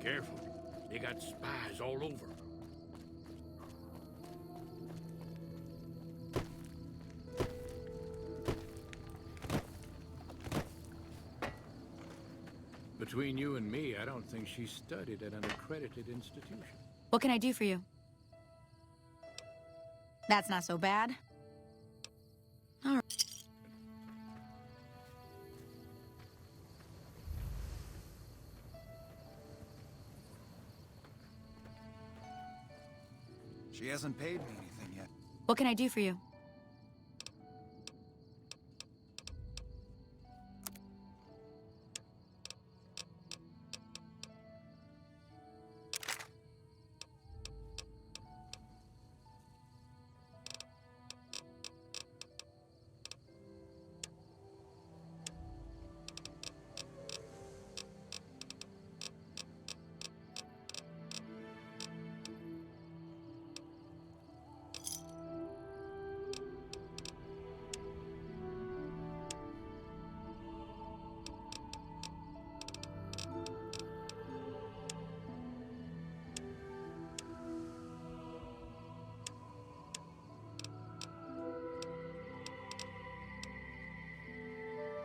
Careful. They got spies all over. Between you and me, I don't think she studied at an accredited institution. What can I do for you? That's not so bad. All right. She hasn't paid me anything yet. What can I do for you?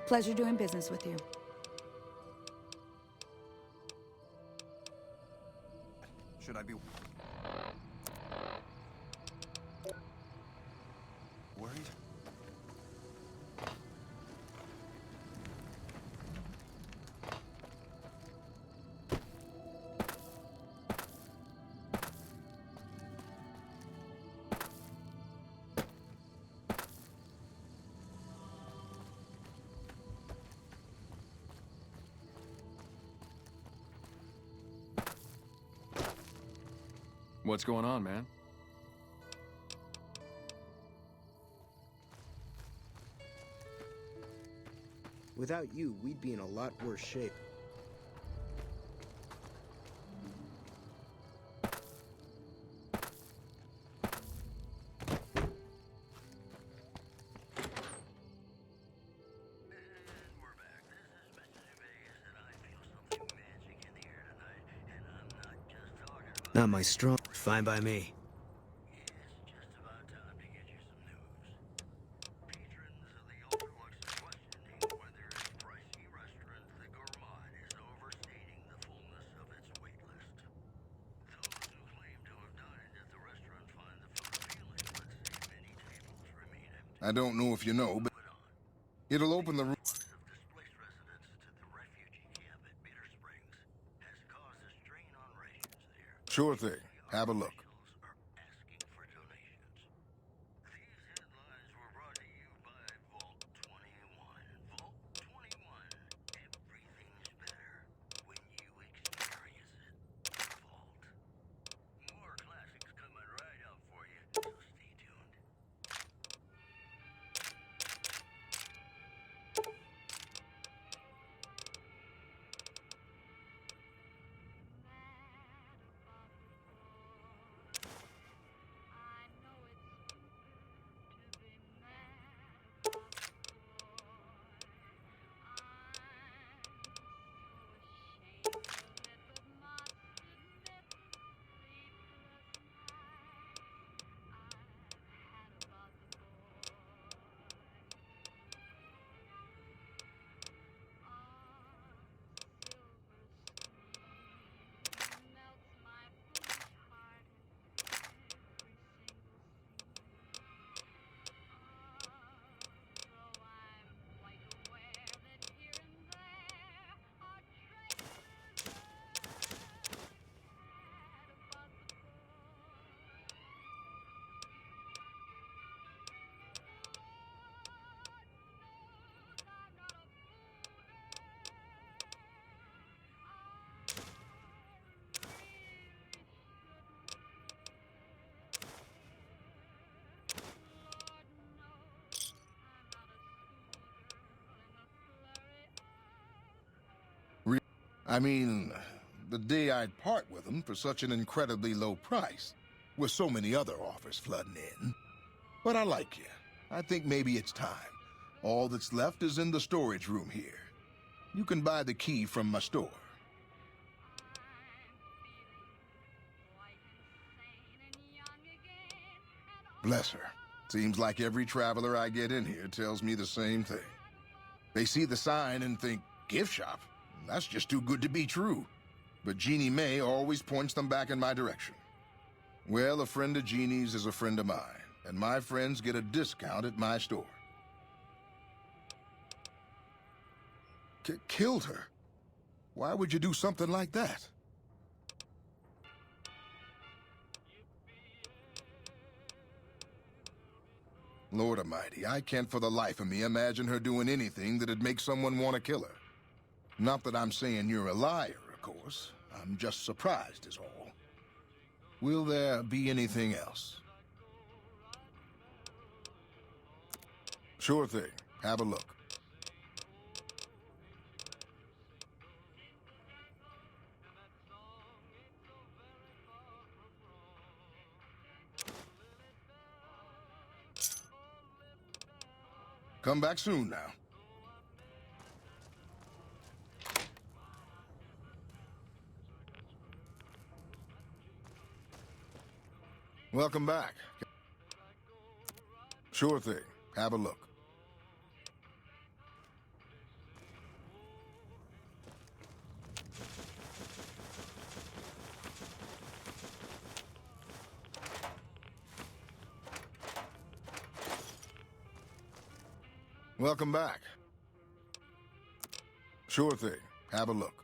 Pleasure doing business with you. Should I be worried? What's going on, man? Without you, we'd be in a lot worse shape. Not my strong. Fine by me. I don't know if you know, but it'll open the room. Sure thing. Have a look. I mean, the day I'd part with them for such an incredibly low price, with so many other offers flooding in. But I like you. I think maybe it's time. All that's left is in the storage room here. You can buy the key from my store. Bless her. Seems like every traveler I get in here tells me the same thing. They see the sign and think, gift shop? That's just too good to be true. But Jeannie May always points them back in my direction. Well, a friend of Jeannie's is a friend of mine, and my friends get a discount at my store. Killed her? Why would you do something like that? Lord Almighty, I can't for the life of me imagine her doing anything that'd make someone want to kill her. Not that I'm saying you're a liar, of course. I'm just surprised is all. Will there be anything else? Sure thing. Have a look. Come back soon now. Welcome back. Sure thing. Have a look. Welcome back. Sure thing. Have a look.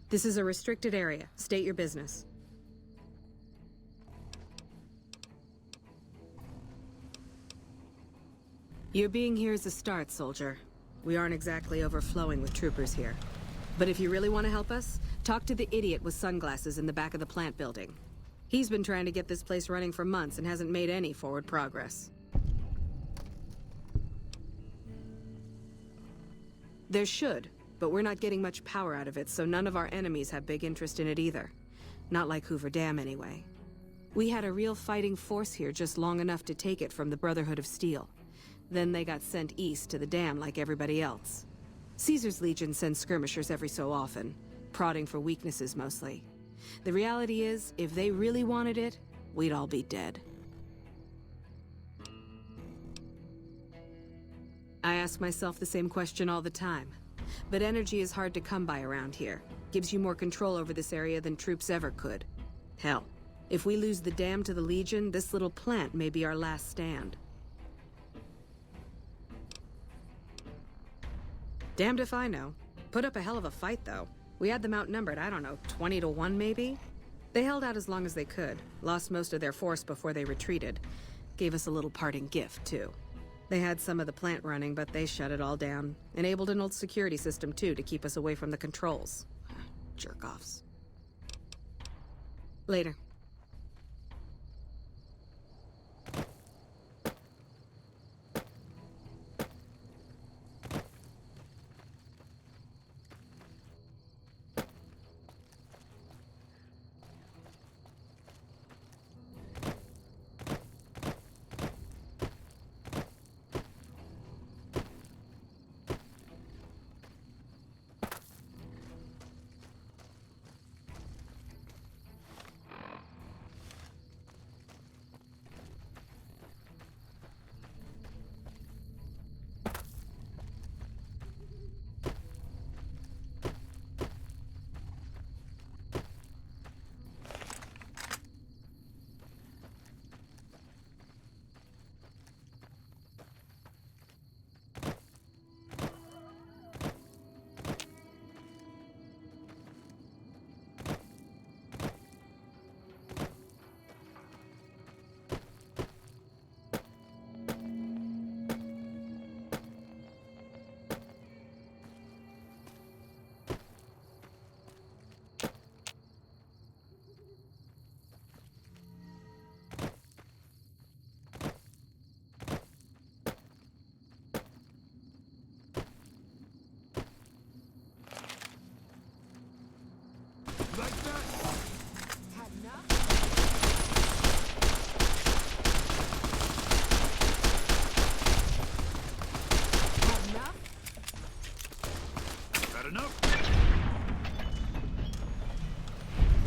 This is a restricted area. State your business. Your being here is a start, soldier. We aren't exactly overflowing with troopers here. But if you really want to help us, talk to the idiot with sunglasses in the back of the plant building. He's been trying to get this place running for months and hasn't made any forward progress. There should, but we're not getting much power out of it, so none of our enemies have big interest in it either. Not like Hoover Dam, anyway. We had a real fighting force here just long enough to take it from the Brotherhood of Steel. Then they got sent east to the dam like everybody else. Caesar's Legion sends skirmishers every so often, prodding for weaknesses mostly. The reality is, if they really wanted it, we'd all be dead. I ask myself the same question all the time. But energy is hard to come by around here. Gives you more control over this area than troops ever could. Hell, if we lose the dam to the Legion, this little plant may be our last stand. Damned if I know. Put up a hell of a fight, though. We had them outnumbered, I don't know, 20 to 1 maybe? They held out as long as they could, lost most of their force before they retreated. Gave us a little parting gift, too. They had some of the plant running, but they shut it all down. Enabled an old security system, too, to keep us away from the controls. Jerk-offs. Later.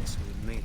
Guess we made it.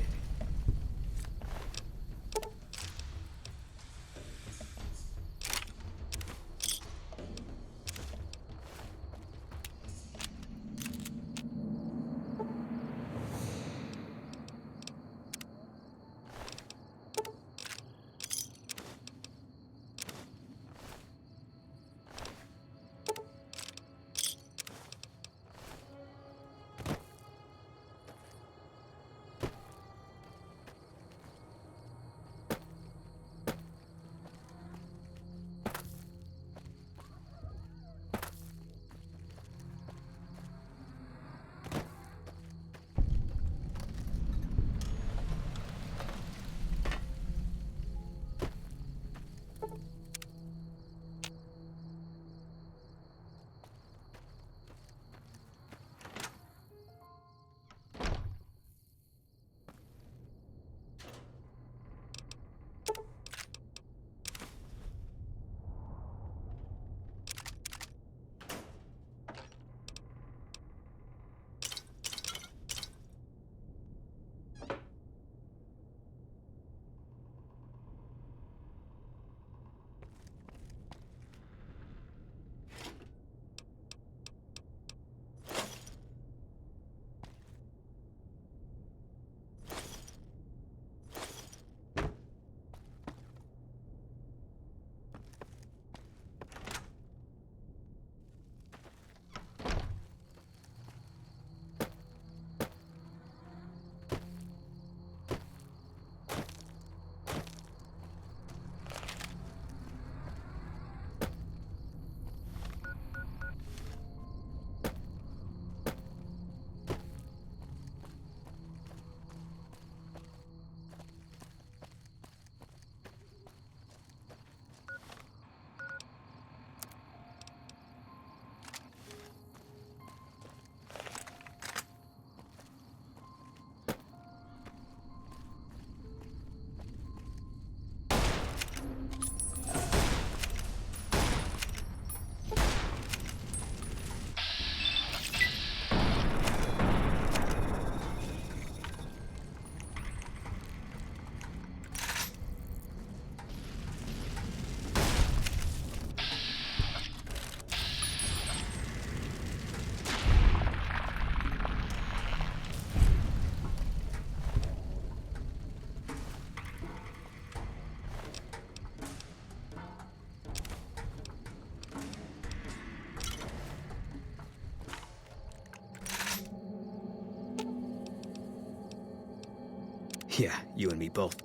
Yeah, you and me both.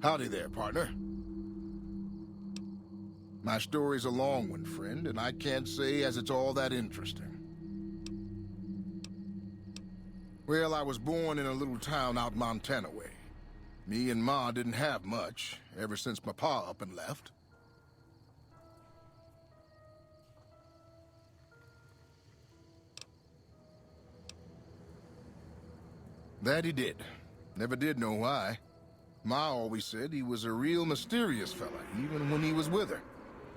Howdy there, partner. My story's a long one, friend, and I can't say as it's all that interesting. Well, I was born in a little town out Montana way. Me and Ma didn't have much, ever since my pa up and left. That he did. Never did know why. Ma always said he was a real mysterious fella, even when he was with her.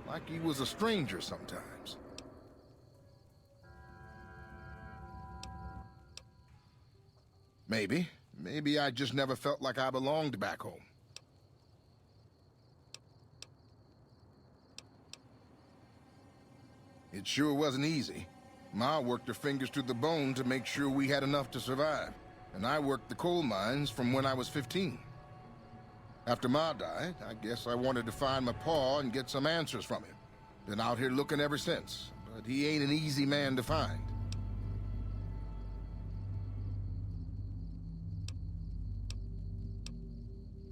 Like he was a stranger sometimes. Maybe. Maybe I just never felt like I belonged back home. It sure wasn't easy. Ma worked her fingers to the bone to make sure we had enough to survive. And I worked the coal mines from when I was 15. After Ma died, I guess I wanted to find my pa and get some answers from him. Been out here looking ever since, but he ain't an easy man to find.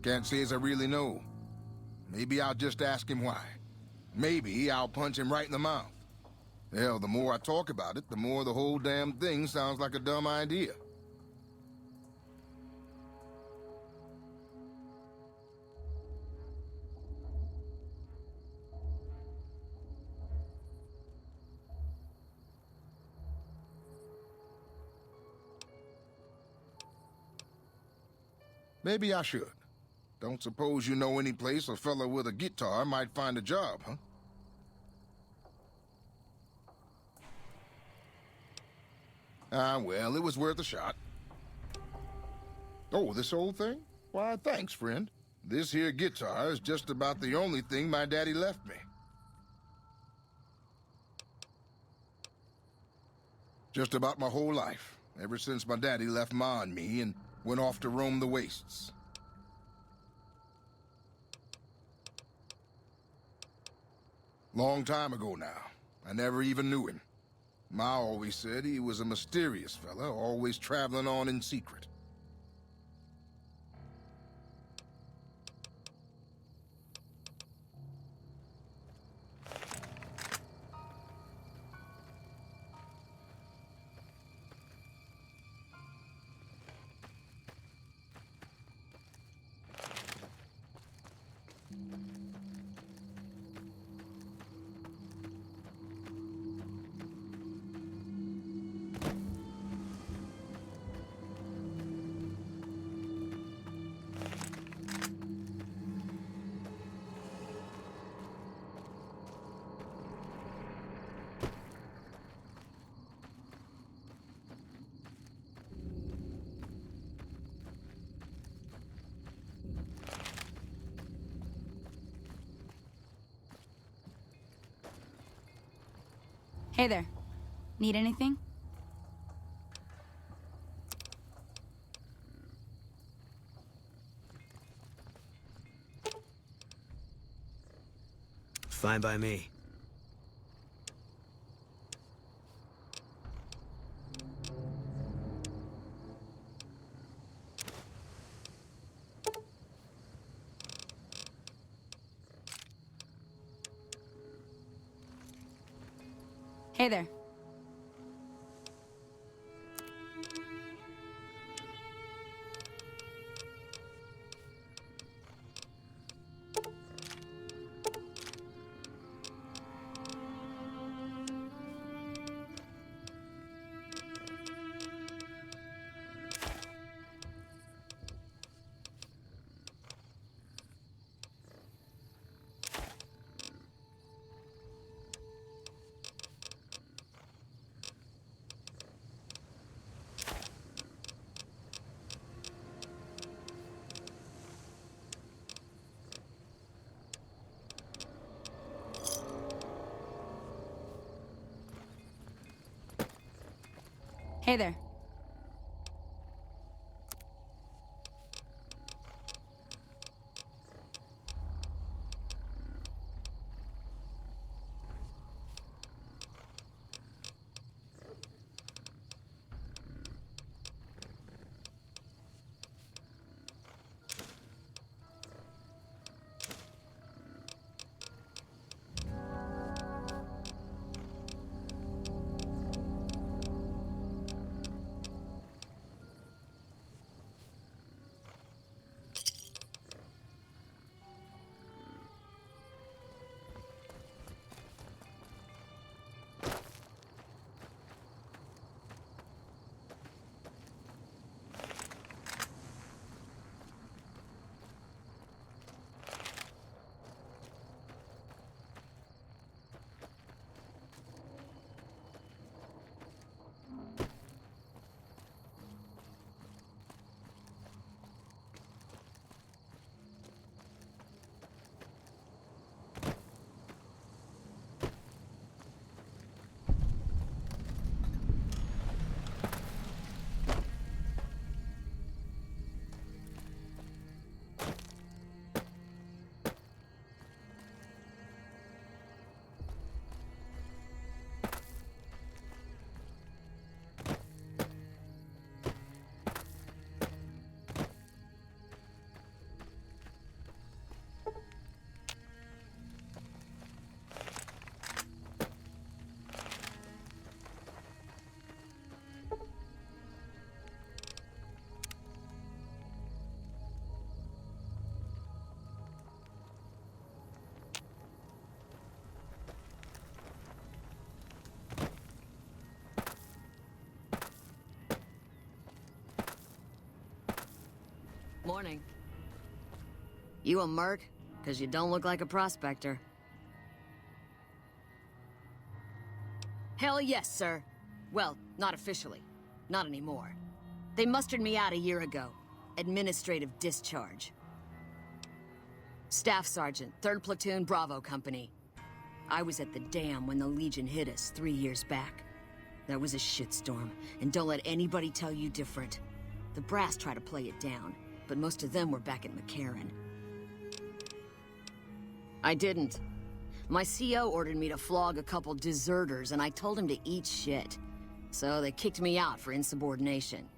Can't say as I really know. Maybe I'll just ask him why. Maybe I'll punch him right in the mouth. Hell, the more I talk about it, the more the whole damn thing sounds like a dumb idea. Maybe I should. Don't suppose you know any place a fella with a guitar might find a job, huh? Ah, well, it was worth a shot. Oh, this old thing? Why, thanks, friend. This here guitar is just about the only thing my daddy left me. Just about my whole life, ever since my daddy left Ma and me and went off to roam the wastes. Long time ago now. I never even knew him. Ma always said he was a mysterious fella, always traveling on in secret. Hey there. Need anything? Fine by me. Hey there. Hey there. Morning. You a merc? 'Cause you don't look like a prospector. Hell yes, sir. Well, not officially. Not anymore. They mustered me out a year ago. Administrative discharge. Staff Sergeant, 3rd Platoon Bravo Company. I was at the dam when the Legion hit us 3 years back. That was a shitstorm, and don't let anybody tell you different. The brass try to play it down, but most of them were back at McCarran. I didn't. My CO ordered me to flog a couple deserters, and I told him to eat shit. So they kicked me out for insubordination.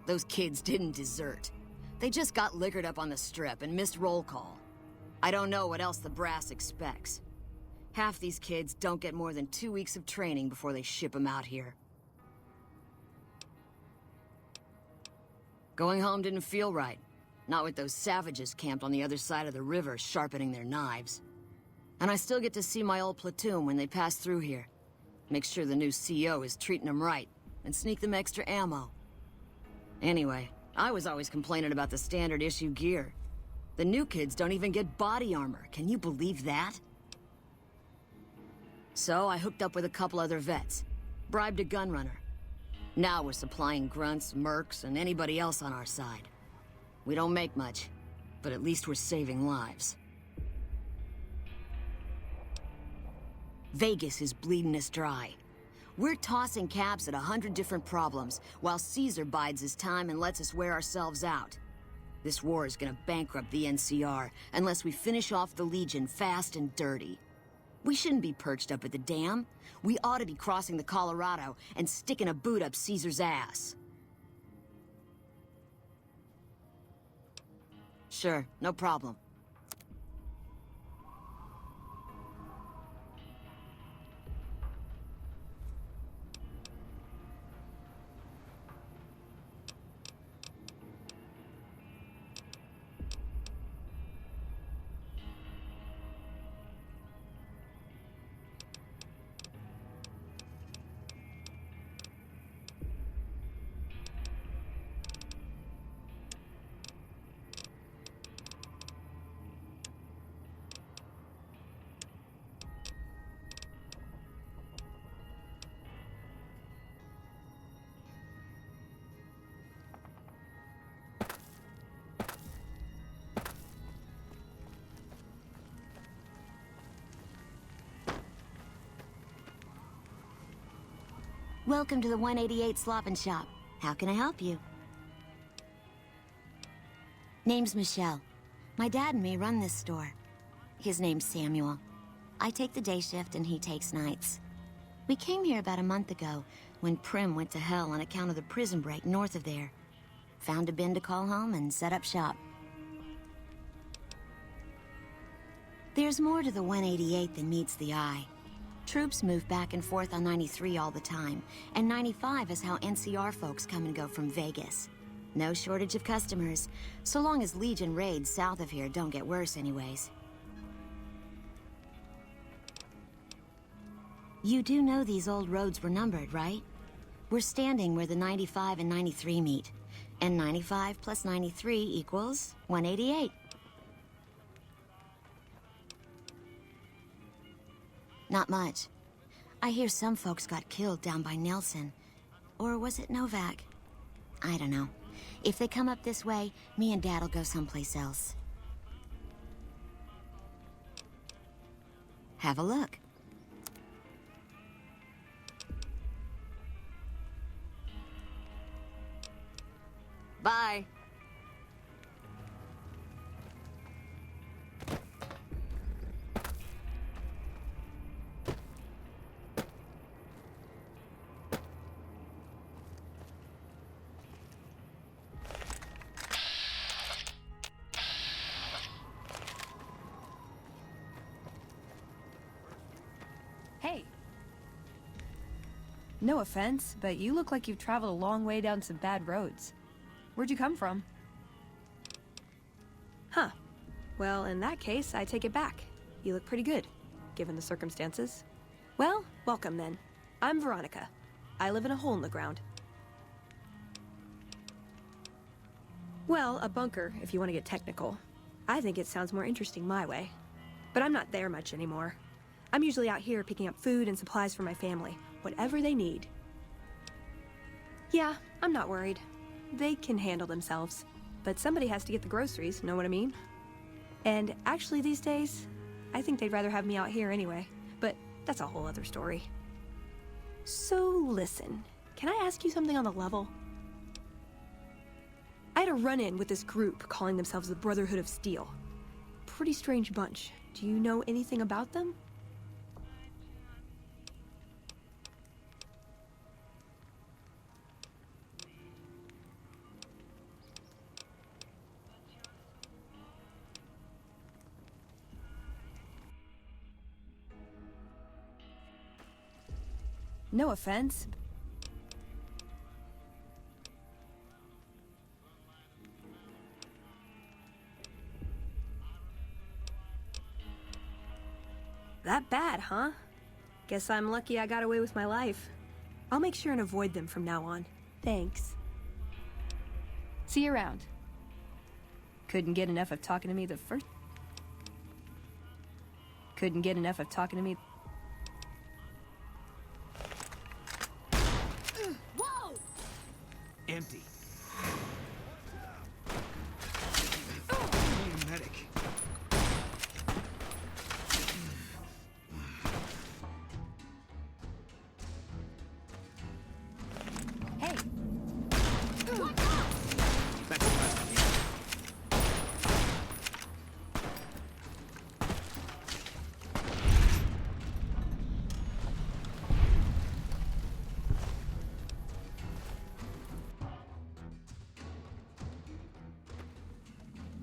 Those kids didn't desert. They just got liquored up on the strip and missed roll call. I don't know what else the brass expects. Half these kids don't get more than 2 weeks of training before they ship them out here. Going home didn't feel right. Not with those savages camped on the other side of the river sharpening their knives. And I still get to see my old platoon when they pass through here. Make sure the new CO is treating them right, and sneak them extra ammo. Anyway, I was always complaining about the standard issue gear. The new kids don't even get body armor. Can you believe that? So I hooked up with a couple other vets. Bribed a gunrunner. Now we're supplying grunts, mercs, and anybody else on our side. We don't make much, but at least we're saving lives. Vegas is bleeding us dry. We're tossing caps at 100 different problems, while Caesar bides his time and lets us wear ourselves out. This war is gonna bankrupt the NCR unless we finish off the Legion fast and dirty. We shouldn't be perched up at the dam. We ought to be crossing the Colorado and sticking a boot up Caesar's ass. Sure, no problem. Welcome to the 188 Slop and Shop. How can I help you? Name's Michelle. My dad and me run this store. His name's Samuel. I take the day shift and he takes nights. We came here about a month ago when Prim went to hell on account of the prison break north of there. Found a bin to call home and set up shop. There's more to the 188 than meets the eye. Troops move back and forth on 93 all the time, and 95 is how NCR folks come and go from Vegas. No shortage of customers, so long as Legion raids south of here don't get worse anyways. You do know these old roads were numbered, right? We're standing where the 95 and 93 meet, and 95 plus 93 equals 188. Not much. I hear some folks got killed down by Nelson. Or was it Novak? I don't know. If they come up this way, me and Dad'll go someplace else. Have a look. Bye. Hey. No offense, but you look like you've traveled a long way down some bad roads. Where'd you come from? Huh. Well, in that case, I take it back. You look pretty good, given the circumstances. Well, welcome then. I'm Veronica. I live in a hole in the ground. Well, a bunker, if you want to get technical. I think it sounds more interesting my way. But I'm not there much anymore. I'm usually out here picking up food and supplies for my family, whatever they need. Yeah, I'm not worried. They can handle themselves. But somebody has to get the groceries, know what I mean? And actually these days, I think they'd rather have me out here anyway. But that's a whole other story. So listen, can I ask you something on the level? I had a run-in with this group calling themselves the Brotherhood of Steel. Pretty strange bunch. Do you know anything about them? No offense. That bad, huh? Guess I'm lucky I got away with my life. I'll make sure and avoid them from now on. Thanks. See you around. Couldn't get enough of talking to me the first... Couldn't get enough of talking to me... Empty. Need a medic. Hey! That's the last of me.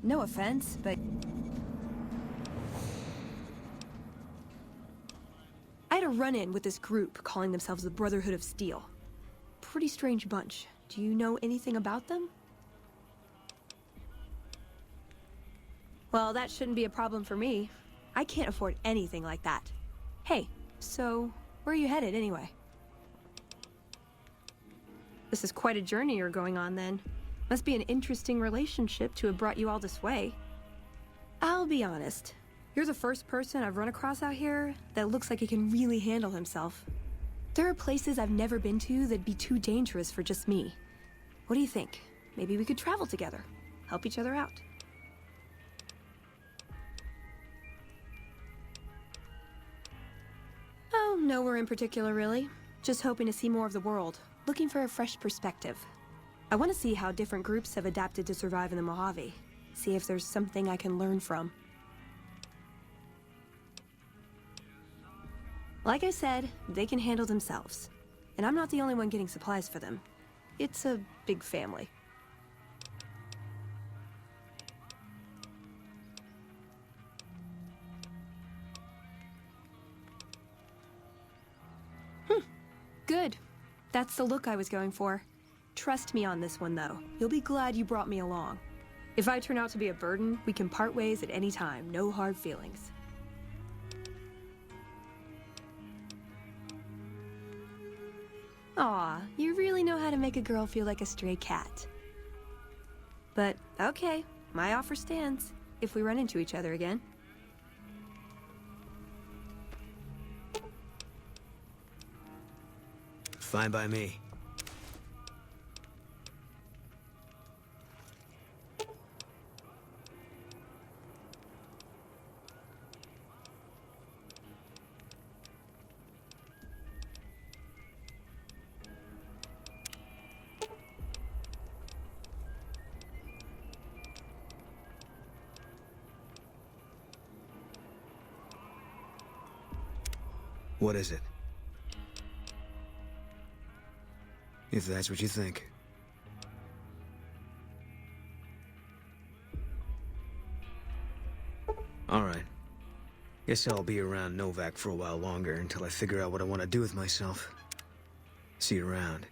No offense, but... I had a run-in with this group calling themselves the Brotherhood of Steel. Pretty strange bunch. Do you know anything about them? Well, that shouldn't be a problem for me. I can't afford anything like that. Hey, so where are you headed anyway? This is quite a journey you're going on then. Must be an interesting relationship to have brought you all this way. I'll be honest. You're the first person I've run across out here that looks like he can really handle himself. There are places I've never been to that'd be too dangerous for just me. What do you think? Maybe we could travel together, help each other out. Oh, nowhere in particular, really. Just hoping to see more of the world, looking for a fresh perspective. I want to see how different groups have adapted to survive in the Mojave. See if there's something I can learn from. Like I said, they can handle themselves. And I'm not the only one getting supplies for them. It's a big family. Good. That's the look I was going for. Trust me on this one, though. You'll be glad you brought me along. If I turn out to be a burden, we can part ways at any time. No hard feelings. Aw, you really know how to make a girl feel like a stray cat. But, okay, my offer stands, if we run into each other again. Fine by me. What is it? If that's what you think. Alright. Guess I'll be around Novak for a while longer until I figure out what I want to do with myself. See you around.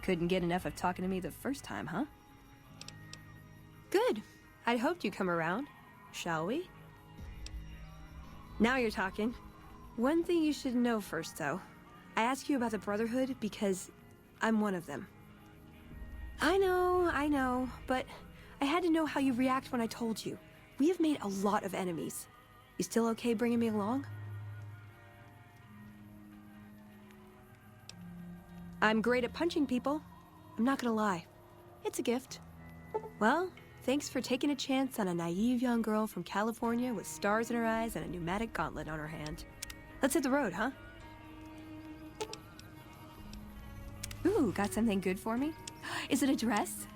Couldn't get enough of talking to me the first time, huh? Good. I'd hoped you'd come around. Shall we? Now you're talking. One thing you should know first, though. I ask you about the Brotherhood because I'm one of them. I know, but I had to know how you react when I told you. We have made a lot of enemies. You still okay bringing me along? I'm great at punching people. I'm not gonna lie. It's a gift. Well, thanks for taking a chance on a naive young girl from California with stars in her eyes and a pneumatic gauntlet on her hand. Let's hit the road, huh? Ooh, got something good for me? Is it a dress?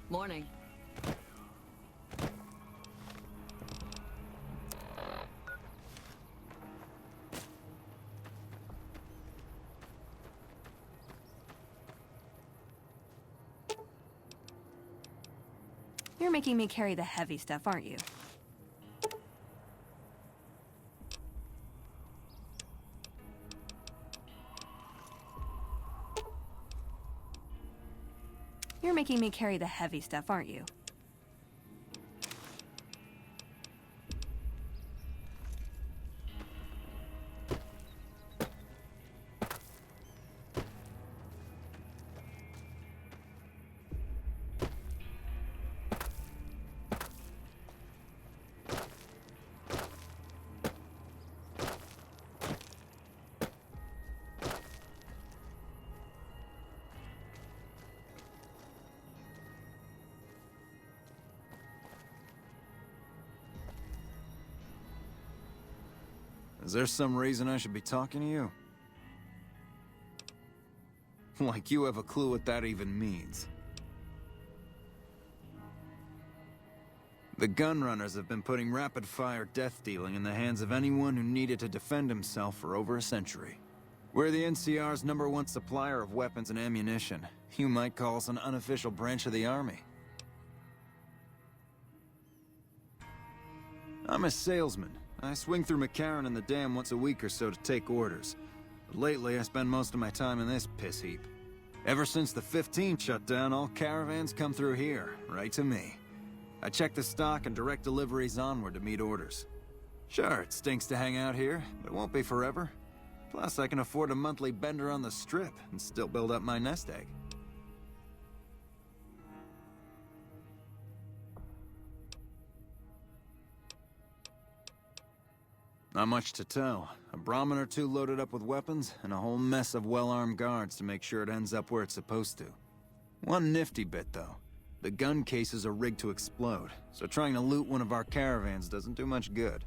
Morning. You're making me carry the heavy stuff, aren't you? You're making me carry the heavy stuff, aren't you? Is there some reason I should be talking to you? Like you have a clue what that even means. The gunrunners have been putting rapid-fire death dealing in the hands of anyone who needed to defend himself for over a century. We're the NCR's #1 supplier of weapons and ammunition. You might call us an unofficial branch of the Army. I'm a salesman. I swing through McCarran and the dam once a week or so to take orders. But lately, I spend most of my time in this piss heap. Ever since the 15 shut down, all caravans come through here, right to me. I check the stock and direct deliveries onward to meet orders. Sure, it stinks to hang out here, but it won't be forever. Plus, I can afford a monthly bender on the strip and still build up my nest egg. Not much to tell. A Brahmin or two loaded up with weapons, and a whole mess of well-armed guards to make sure it ends up where it's supposed to. One nifty bit, though. The gun cases are rigged to explode, so trying to loot one of our caravans doesn't do much good.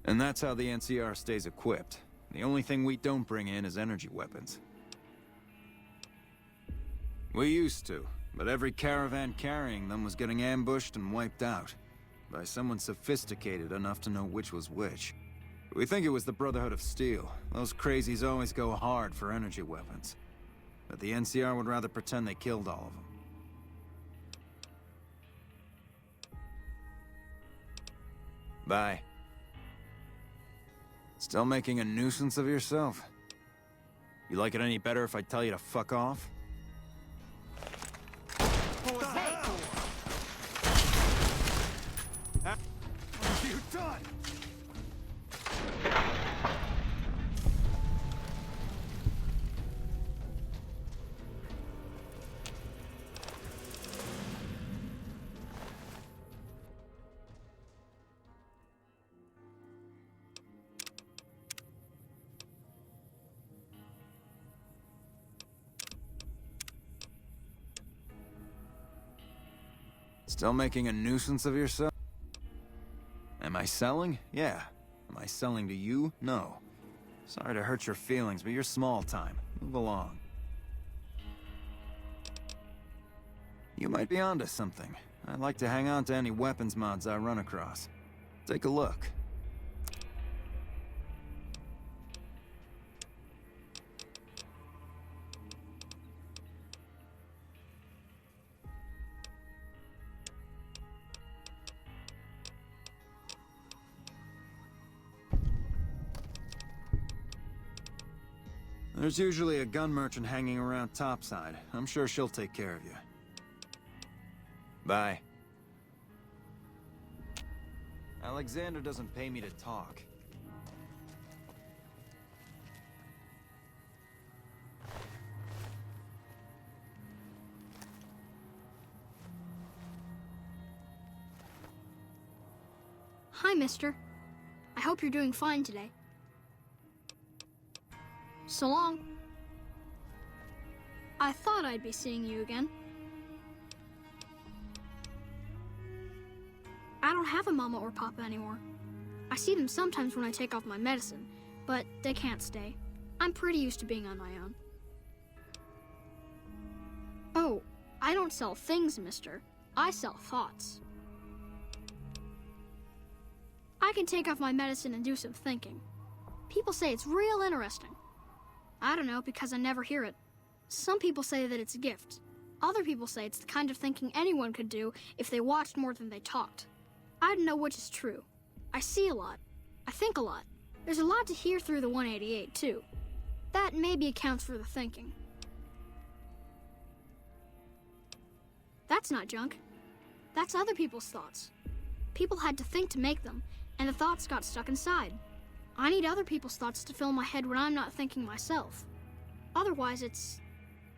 And that's how the NCR stays equipped. The only thing we don't bring in is energy weapons. We used to, but every caravan carrying them was getting ambushed and wiped out by someone sophisticated enough to know which was which. We think it was the Brotherhood of Steel. Those crazies always go hard for energy weapons. But the NCR would rather pretend they killed all of them. Bye. Still making a nuisance of yourself? You like it any better if I tell you to fuck off? What have you done? Still making a nuisance of yourself? Am I selling? Yeah. Am I selling to you? No. Sorry to hurt your feelings, but you're small time. Move along. You might be onto something. I'd like to hang on to any weapons mods I run across. Take a look. There's usually a gun merchant hanging around topside. I'm sure she'll take care of you. Bye. Alexander doesn't pay me to talk. Hi, mister. I hope you're doing fine today. So long. I thought I'd be seeing you again. I don't have a mama or papa anymore. I see them sometimes when I take off my medicine, but they can't stay. I'm pretty used to being on my own. Oh, I don't sell things, mister. I sell thoughts. I can take off my medicine and do some thinking. People say it's real interesting. I don't know, because I never hear it. Some people say that it's a gift. Other people say it's the kind of thinking anyone could do if they watched more than they talked. I don't know which is true. I see a lot. I think a lot. There's a lot to hear through the 188, too. That maybe accounts for the thinking. That's not junk. That's other people's thoughts. People had to think to make them, and the thoughts got stuck inside. I need other people's thoughts to fill my head when I'm not thinking myself. Otherwise, it's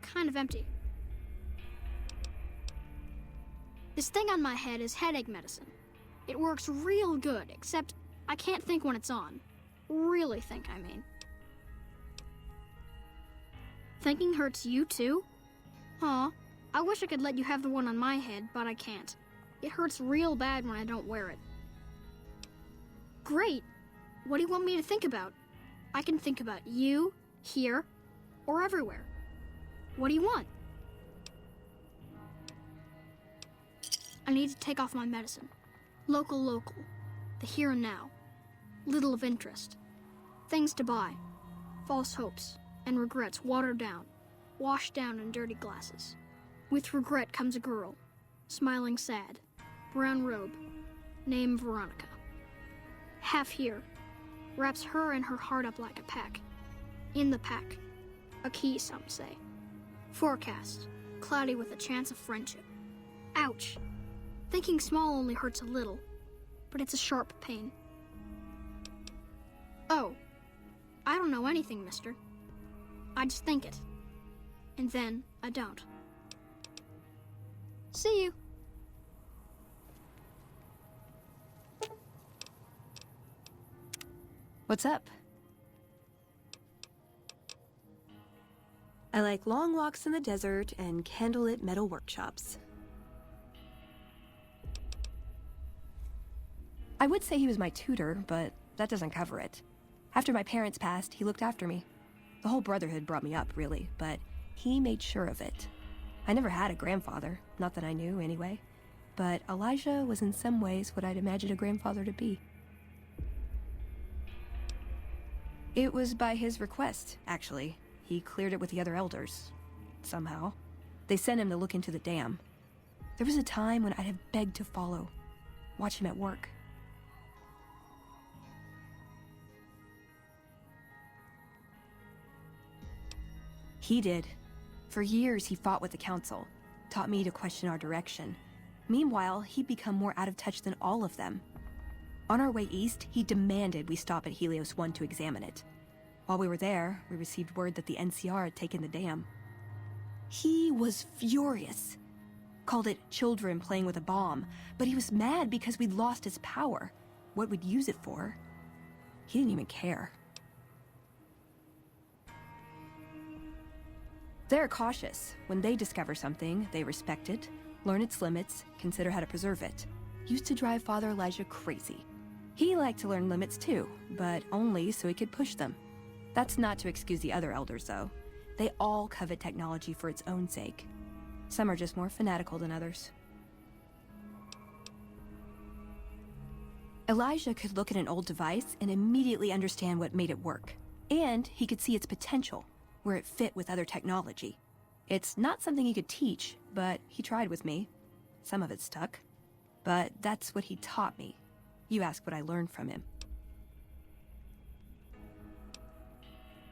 kind of empty. This thing on my head is headache medicine. It works real good, except I can't think when it's on. Really think, I mean. Thinking hurts you too? Aw, I wish I could let you have the one on my head, but I can't. It hurts real bad when I don't wear it. Great! What do you want me to think about? I can think about you, here, or everywhere. What do you want? I need to take off my medicine. Local. The here and now. Little of interest. Things to buy. False hopes and regrets watered down, washed down in dirty glasses. With regret comes a girl, smiling sad, brown robe, name Veronica. Half here, wraps her and her heart up like a pack. In the pack, a key, some say. Forecast, cloudy with a chance of friendship. Ouch! Thinking small only hurts a little, but it's a sharp pain. Oh, I don't know anything, mister. I just think it. And then I don't. See you. What's up? I like long walks in the desert and candlelit metal workshops. I would say he was my tutor, but that doesn't cover it. After my parents passed, he looked after me. The whole Brotherhood brought me up, really, but he made sure of it. I never had a grandfather, not that I knew anyway, but Elijah was in some ways what I'd imagined a grandfather to be. It was by his request, actually. He cleared it with the other elders. Somehow. They sent him to look into the dam. There was a time when I'd have begged to follow, watch him at work. He did. For years, he fought with the council, taught me to question our direction. Meanwhile, he'd become more out of touch than all of them. On our way east, he demanded we stop at Helios 1 to examine it. While we were there, we received word that the NCR had taken the dam. He was furious. Called it children playing with a bomb, but he was mad because we'd lost his power. What we'd use it for. He didn't even care. They're cautious. When they discover something, they respect it, learn its limits, consider how to preserve it. Used to drive Father Elijah crazy. He liked to learn limits too, but only so he could push them. That's not to excuse the other elders, though. They all covet technology for its own sake. Some are just more fanatical than others. Elijah could look at an old device and immediately understand what made it work. And he could see its potential, where it fit with other technology. It's not something he could teach, but he tried with me. Some of it stuck. But that's what he taught me. You ask what I learned from him.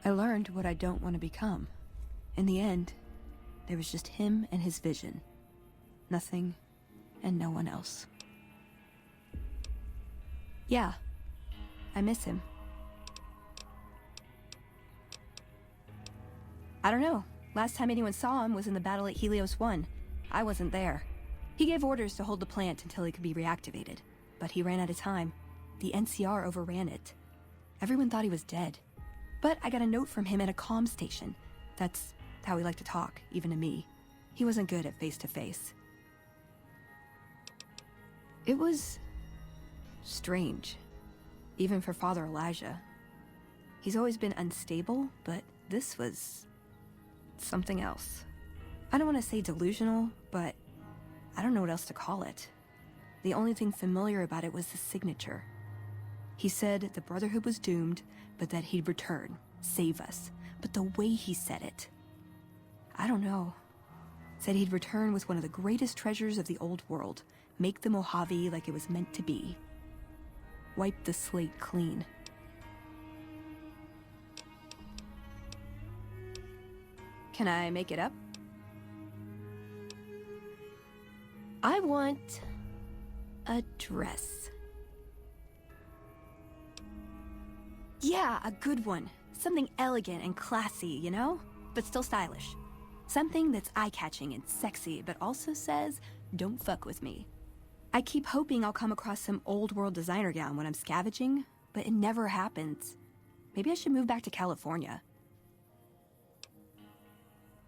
I learned what I don't want to become. In the end, there was just him and his vision. Nothing and no one else. Yeah, I miss him. I don't know. Last time anyone saw him was in the battle at Helios 1. I wasn't there. He gave orders to hold the plant until it could be reactivated. But he ran out of time. The NCR overran it. Everyone thought he was dead. But I got a note from him at a comm station. That's how he liked to talk, even to me. He wasn't good at face-to-face. It was strange. Even for Father Elijah. He's always been unstable, but this was something else. I don't want to say delusional, but I don't know what else to call it. The only thing familiar about it was the signature. He said the Brotherhood was doomed, but that he'd return, save us. But the way he said it, I don't know. Said he'd return with one of the greatest treasures of the old world, make the Mojave like it was meant to be. Wipe the slate clean. Can I make it up? I want a dress. Yeah, a good one. Something elegant and classy, you know? But still stylish. Something that's eye-catching and sexy, but also says, don't fuck with me. I keep hoping I'll come across some old-world designer gown when I'm scavenging, but it never happens. Maybe I should move back to California.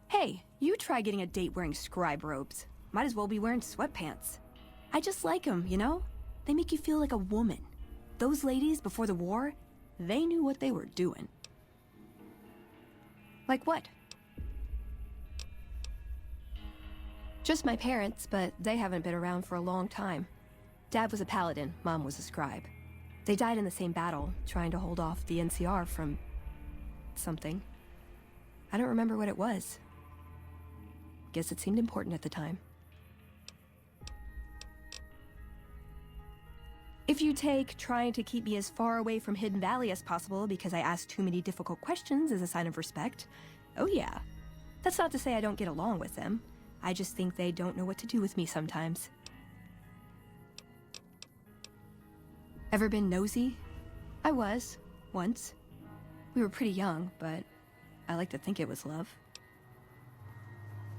Hey, you try getting a date wearing scribe robes. Might as well be wearing sweatpants. I just like them, you know? They make you feel like a woman. Those ladies before the war, they knew what they were doing. Like what? Just my parents, but they haven't been around for a long time. Dad was a paladin, Mom was a scribe. They died in the same battle, trying to hold off the NCR from something. I don't remember what it was. Guess it seemed important at the time. If you take trying to keep me as far away from Hidden Valley as possible because I ask too many difficult questions as a sign of respect, oh yeah. That's not to say I don't get along with them. I just think they don't know what to do with me sometimes. Ever been nosy? I was, once. We were pretty young, but I like to think it was love.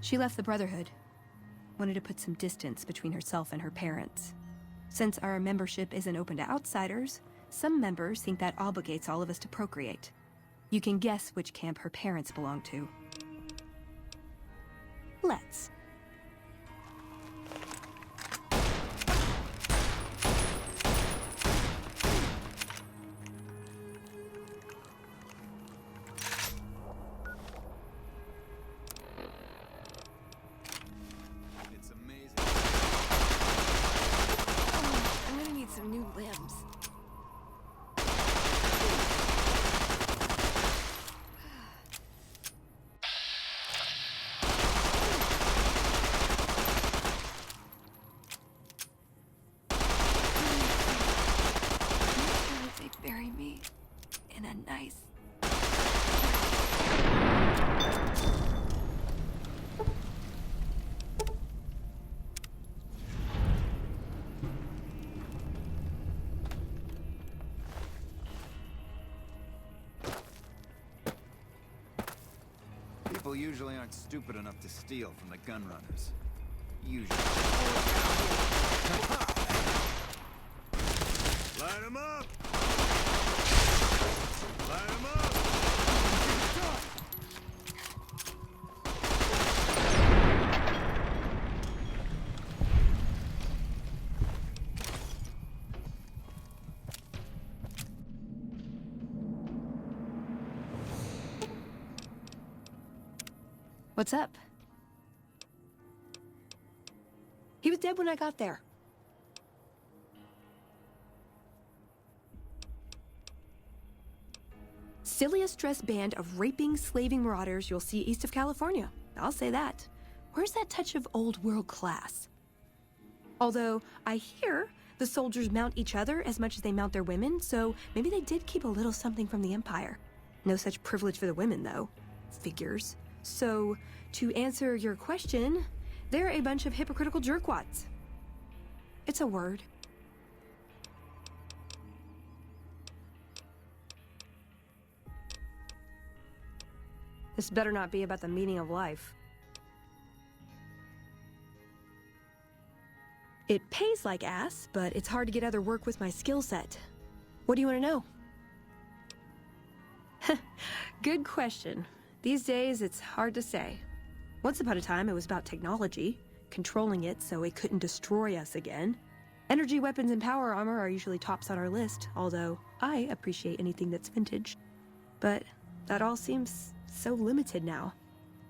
She left the Brotherhood. Wanted to put some distance between herself and her parents. Since our membership isn't open to outsiders, some members think that obligates all of us to procreate. You can guess which camp her parents belong to. let's. It's amazing. I'm gonna need some new limbs. They bury me in a nice... People usually aren't stupid enough to steal from the gun runners. Usually. Light 'em up! Light 'em up! What's up? He was dead when I got there. Silliest dressed band of raping, slaving marauders you'll see east of California. I'll say that. Where's that touch of old world class? Although, I hear the soldiers mount each other as much as they mount their women, so maybe they did keep a little something from the Empire. No such privilege for the women, though. Figures. So, to answer your question, they're a bunch of hypocritical jerkwads. It's a word. This better not be about the meaning of life. It pays like ass, but it's hard to get other work with my skill set. What do you want to know? Good question. These days, it's hard to say. Once upon a time, it was about technology, controlling it so it couldn't destroy us again. Energy weapons and power armor are usually tops on our list, although I appreciate anything that's vintage. But that all seems so limited now.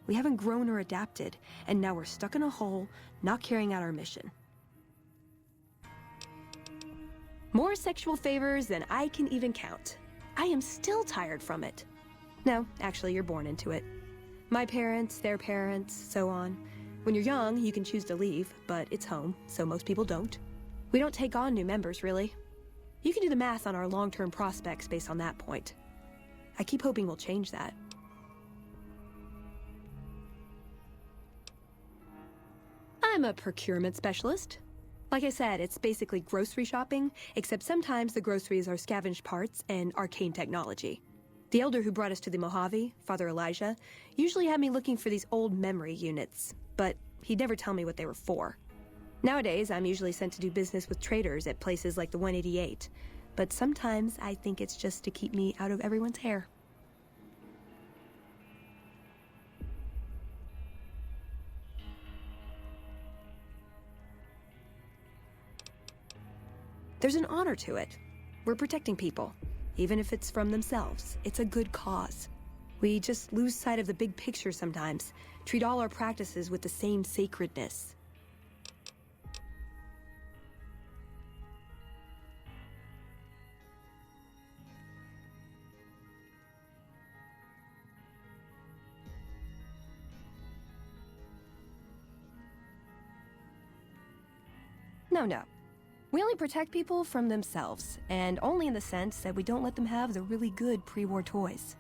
We haven't grown or adapted, and now we're stuck in a hole, not carrying out our mission. More sexual favors than I can even count. I am still tired from it. No, actually, you're born into it. My parents, their parents, so on. When you're young, you can choose to leave, but it's home, so most people don't. We don't take on new members, really. You can do the math on our long-term prospects based on that point. I keep hoping we'll change that. I'm a procurement specialist. Like I said, it's basically grocery shopping, except sometimes the groceries are scavenged parts and arcane technology. The elder who brought us to the Mojave, Father Elijah, usually had me looking for these old memory units, but he'd never tell me what they were for. Nowadays, I'm usually sent to do business with traders at places like the 188, but sometimes I think it's just to keep me out of everyone's hair. There's an honor to it. We're protecting people. Even if it's from themselves, it's a good cause. We just lose sight of the big picture sometimes, treat all our practices with the same sacredness. No. We only protect people from themselves, and only in the sense that we don't let them have the really good pre-war toys.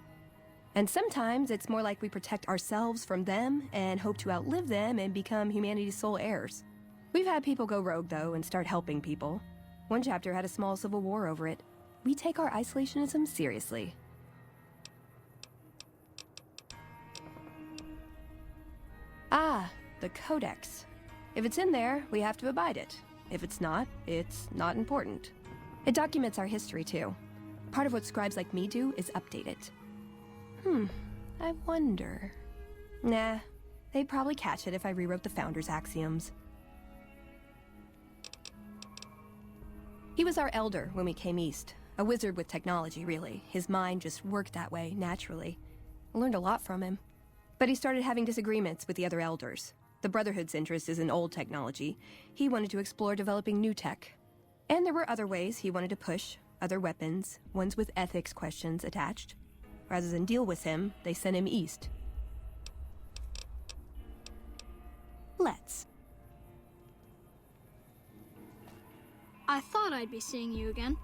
And sometimes it's more like we protect ourselves from them and hope to outlive them and become humanity's sole heirs. We've had people go rogue, though, and start helping people. One chapter had a small civil war over it. We take our isolationism seriously. Ah, the Codex. If it's in there, we have to abide it. If it's not not important. It documents our history, too. Part of what scribes like me do is update it. I wonder... Nah, They'd probably catch it if I rewrote the Founder's axioms. He was our elder when we came east. A wizard with technology, really. His mind just worked that way, naturally. I learned a lot from him. But he started having disagreements with the other elders. The Brotherhood's interest is in old technology. He wanted to explore developing new tech. And there were other ways he wanted to push, other weapons, ones with ethics questions attached. Rather than deal with him, they sent him east. Let's. I thought I'd be seeing you again.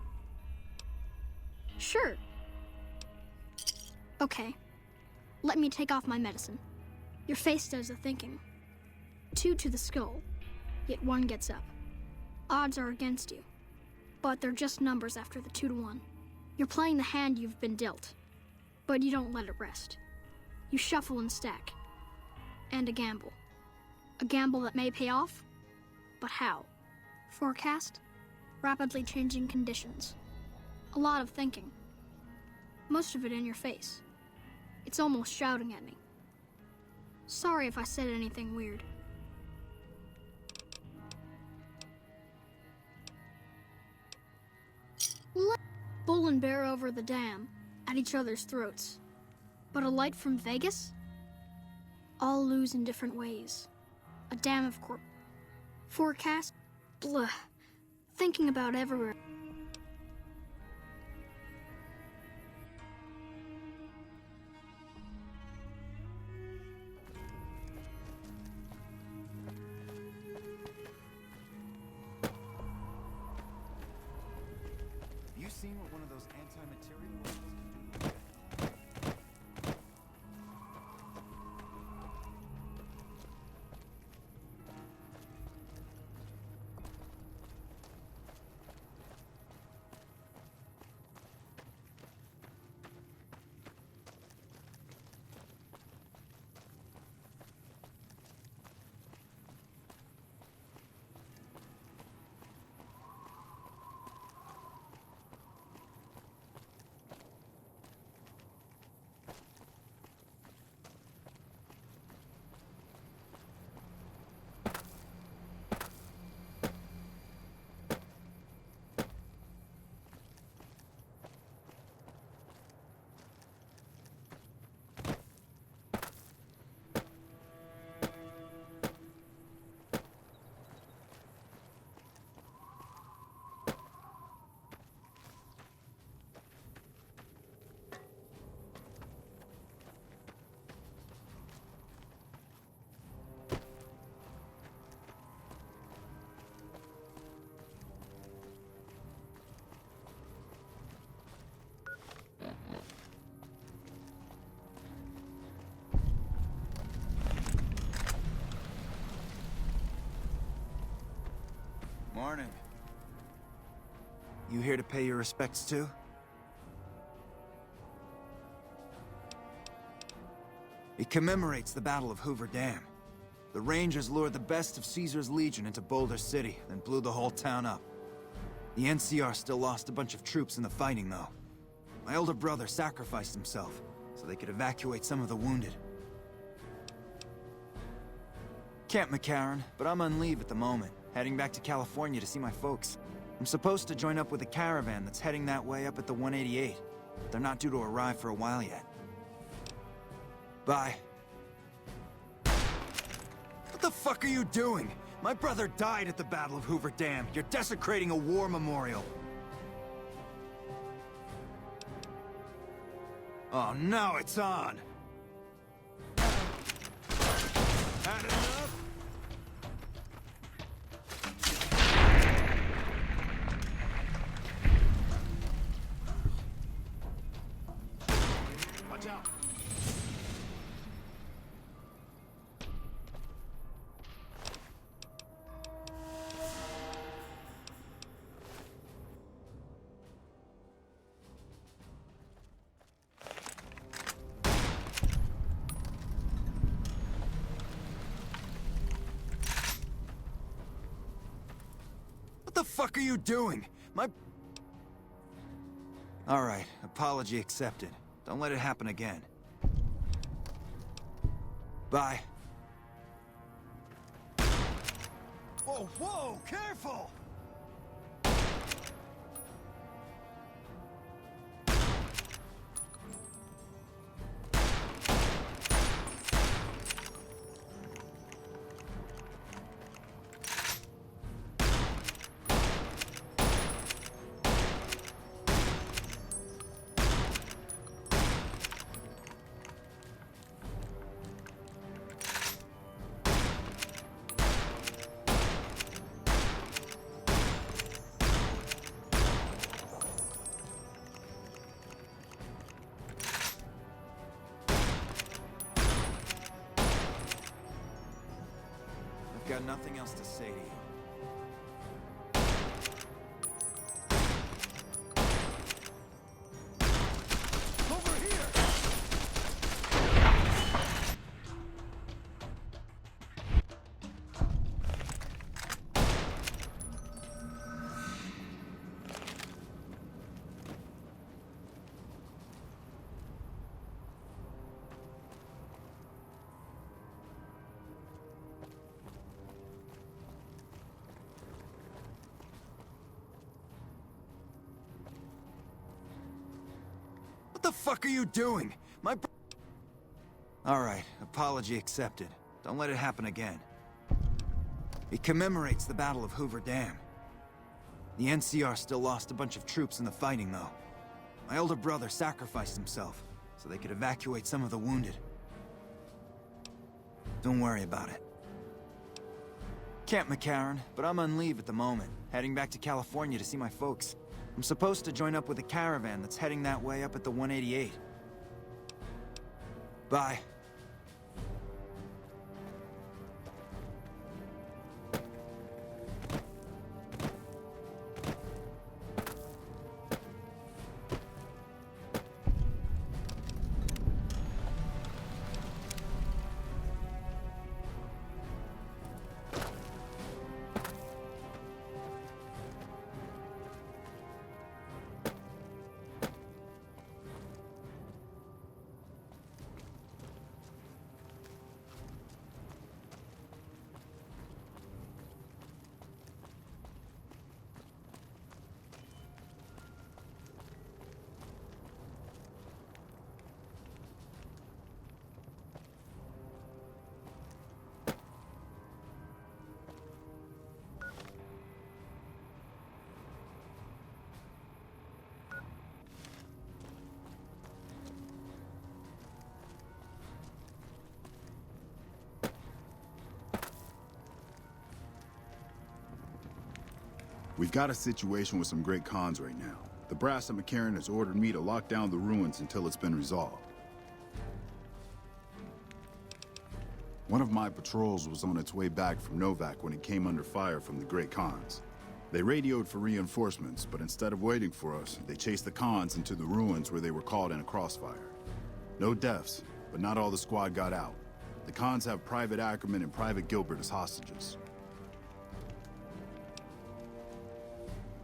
Sure. Okay. Let me take off my medicine. Your face does the thinking. 2 to the skull, yet 1 gets up. Odds are against you, but they're just numbers after the 2 to 1. You're playing the hand you've been dealt, but you don't let it rest. You shuffle and stack. And a gamble. A gamble that may pay off, but how? Forecast? Rapidly changing conditions. A lot of thinking. Most of it in your face. It's almost shouting at me. Sorry if I said anything weird. Let bull and bear over the dam, at each other's throats. But a light from Vegas? All lose in different ways. A dam of forecast? Blah. Thinking about everywhere. You seen what one of those anti-material weapons can do? Morning. You here to pay your respects too? It commemorates the Battle of Hoover Dam. The Rangers lured the best of Caesar's Legion into Boulder City, then blew the whole town up. The NCR still lost a bunch of troops in the fighting, though. My older brother sacrificed himself, so they could evacuate some of the wounded. Camp McCarran, but I'm on leave at the moment, heading back to California to see my folks. I'm supposed to join up with a caravan that's heading that way up at the 188, but they're not due to arrive for a while yet. Bye. What the fuck are you doing? My brother died at the Battle of Hoover Dam. You're desecrating a war memorial. Oh, now it's on. Had enough? Watch out. What the fuck are you doing? All right, apology accepted. Don't let it happen again. Bye. Whoa, whoa, careful! I've got nothing else to say to you. Over here! What the fuck are you doing? Alright, apology accepted. Don't let it happen again. It commemorates the Battle of Hoover Dam. The NCR still lost a bunch of troops in the fighting, though. My older brother sacrificed himself, so they could evacuate some of the wounded. Don't worry about it. Camp McCarran, but I'm on leave at the moment, heading back to California to see my folks. I'm supposed to join up with a caravan that's heading that way up at the 188. Bye. We've got a situation with some great cons right now. The brass at McCarran has ordered me to lock down the ruins until it's been resolved. One of my patrols was on its way back from Novak when it came under fire from the great cons. They radioed for reinforcements, but instead of waiting for us, they chased the cons into the ruins where they were caught in a crossfire. No deaths, but not all the squad got out. The cons have Private Ackerman and Private Gilbert as hostages.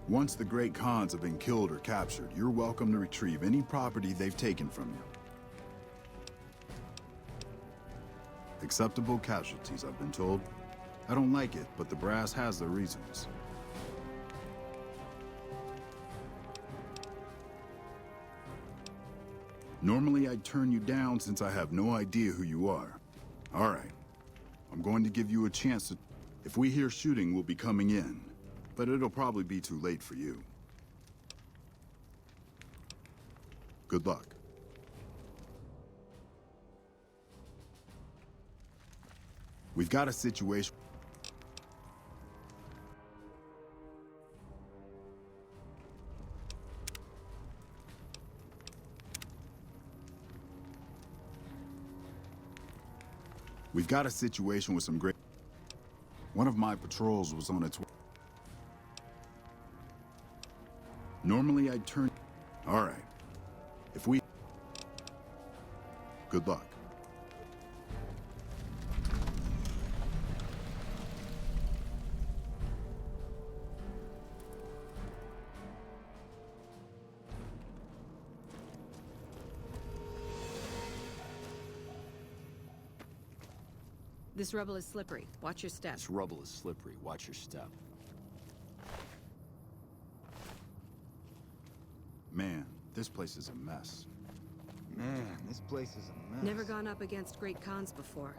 Once the great cons have been killed or captured, you're welcome to retrieve any property they've taken from you. Acceptable casualties, I've been told. I don't like it, but the brass has their reasons. Normally I'd turn you down since I have no idea who you are. All right. I'm going to give you a chance to... If we hear shooting, we'll be coming in. But it'll probably be too late for you. Good luck. We've got a situation... We've got a situation with some great... One of my patrols was on its way. Normally I'd turn... All right. If we... Good luck. This rubble is slippery. Watch your step. This rubble is slippery. Watch your step. Man, this place is a mess. Man, this place is a mess. Never gone up against Great Khans before.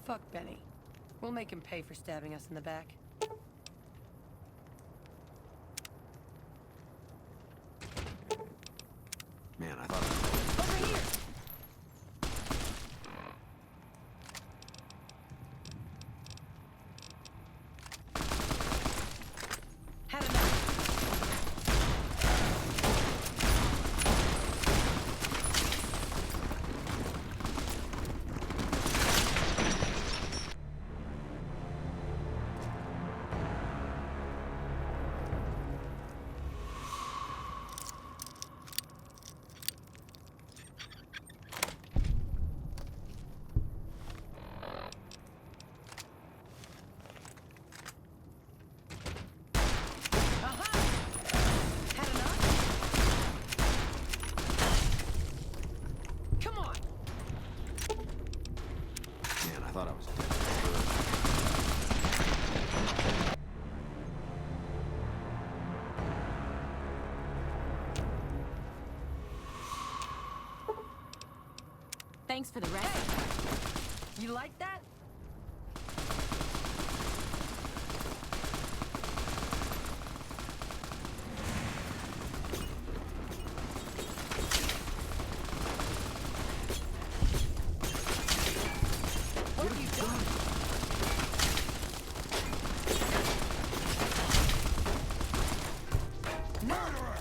Fuck Benny. We'll make him pay for stabbing us in the back. Man, I thought... Over here! Had enough. I thought I was dead. Thanks for the rest. Hey! You like that? What have you done? Murderer!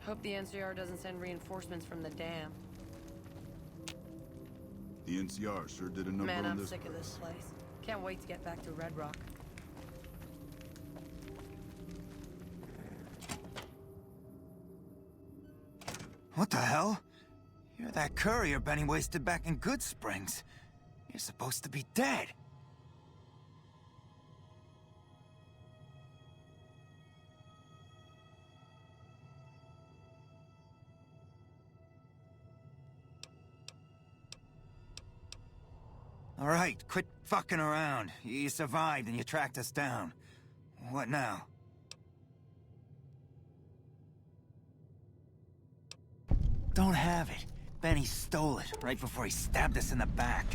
Hope the NCR doesn't send reinforcements from the dam. The NCR sure did a number Man, on I'm this sick of this place. Can't wait to get back to Red Rock. What the hell? You're that courier Benny wasted back in Good Springs. You're supposed to be dead. All right, quit fucking around. You survived and you tracked us down. What now? Don't have it. Benny stole it right before he stabbed us in the back.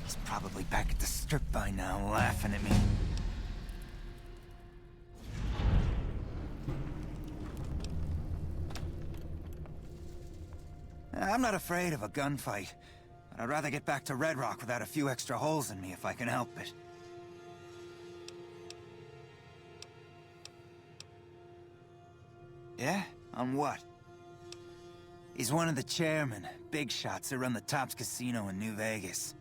He's probably back at the strip by now, laughing at me. I'm not afraid of a gunfight, but I'd rather get back to Red Rock without a few extra holes in me if I can help it. Yeah? On what? He's one of the chairmen, big shots that run the Tops Casino in New Vegas.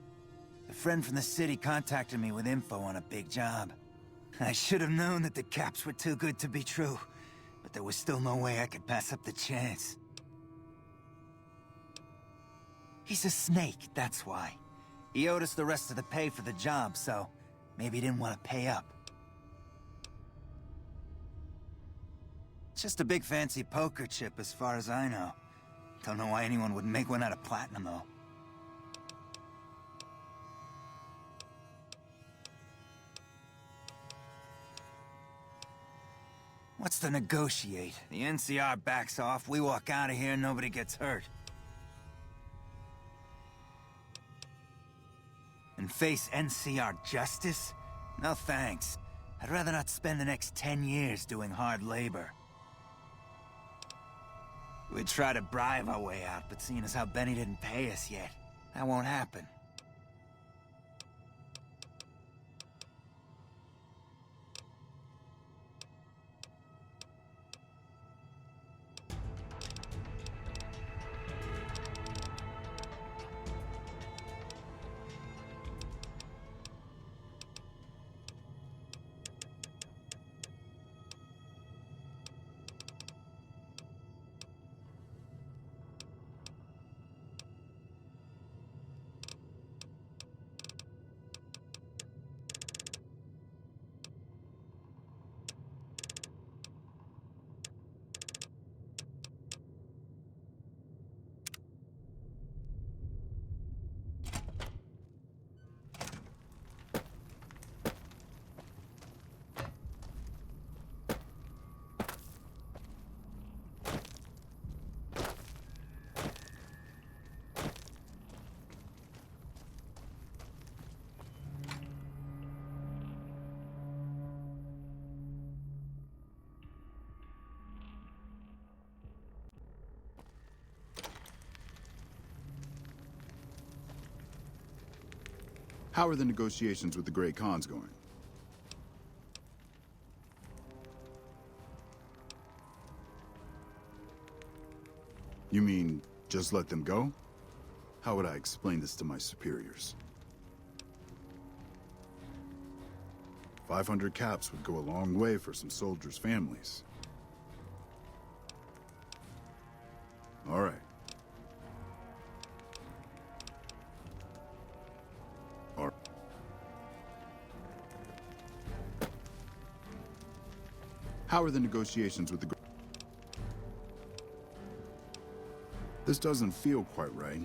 A friend from the city contacted me with info on a big job. I should have known that the caps were too good to be true, but there was still no way I could pass up the chance. He's a snake, that's why. He owed us the rest of the pay for the job, so maybe he didn't want to pay up. It's just a big fancy poker chip as far as I know. Don't know why anyone would make one out of platinum, though. What's to negotiate? The NCR backs off, we walk out of here, nobody gets hurt. And face NCR justice? No thanks. I'd rather not spend the next 10 years doing hard labor. We'd try to bribe our way out, but seeing as how Benny didn't pay us yet, that won't happen. How are the negotiations with the Great Khans going? You mean, just let them go? How would I explain this to my superiors? 500 caps would go a long way for some soldiers' families. All right. How are the negotiations with the... This doesn't feel quite right.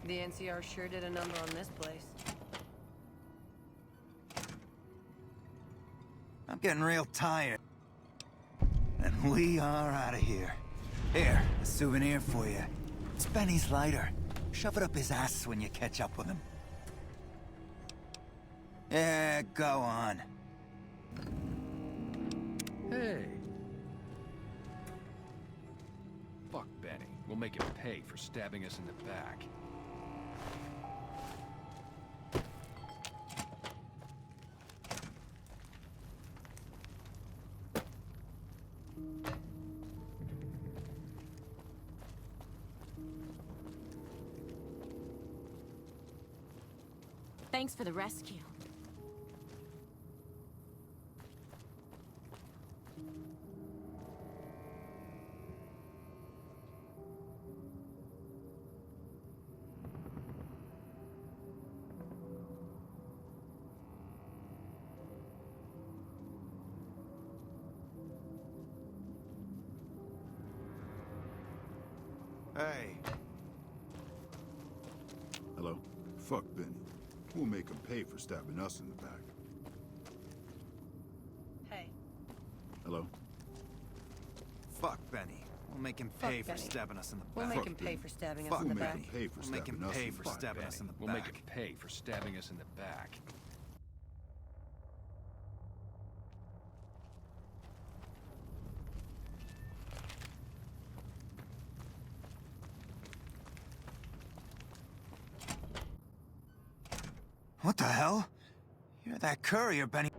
The NCR sure did a number on this place. I'm getting real tired. And we are out of here. Here, a souvenir for you. It's Benny's lighter. Shove it up his ass when you catch up with him. Yeah, go on. Hey. Fuck Benny. We'll make him pay for stabbing us in the back. Thanks for the rescue. Hey. Hello? Fuck Benny. We'll make him pay for stabbing us in the back. Hey. Hello? Fuck Benny. We'll make him Fuck pay for Benny. stabbing us in the back. We'll make Fuck him pay Benny. for stabbing us Fuck in the We'll back. make him pay for We'll make him stabbing us pay in for the back. stabbing us in the We'll back. make him pay for stabbing us in the back. What the hell? You're that courier, Benny.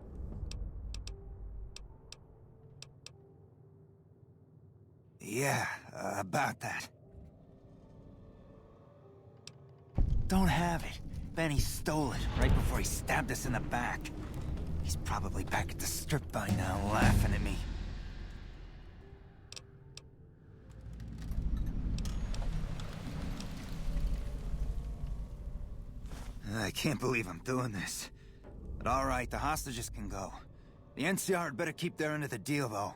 Yeah, about that. Don't have it. Benny stole it right before he stabbed us in the back. He's probably back at the strip by now, laughing at me. I can't believe I'm doing this. But all right, the hostages can go. The NCR had better keep their end of the deal, though.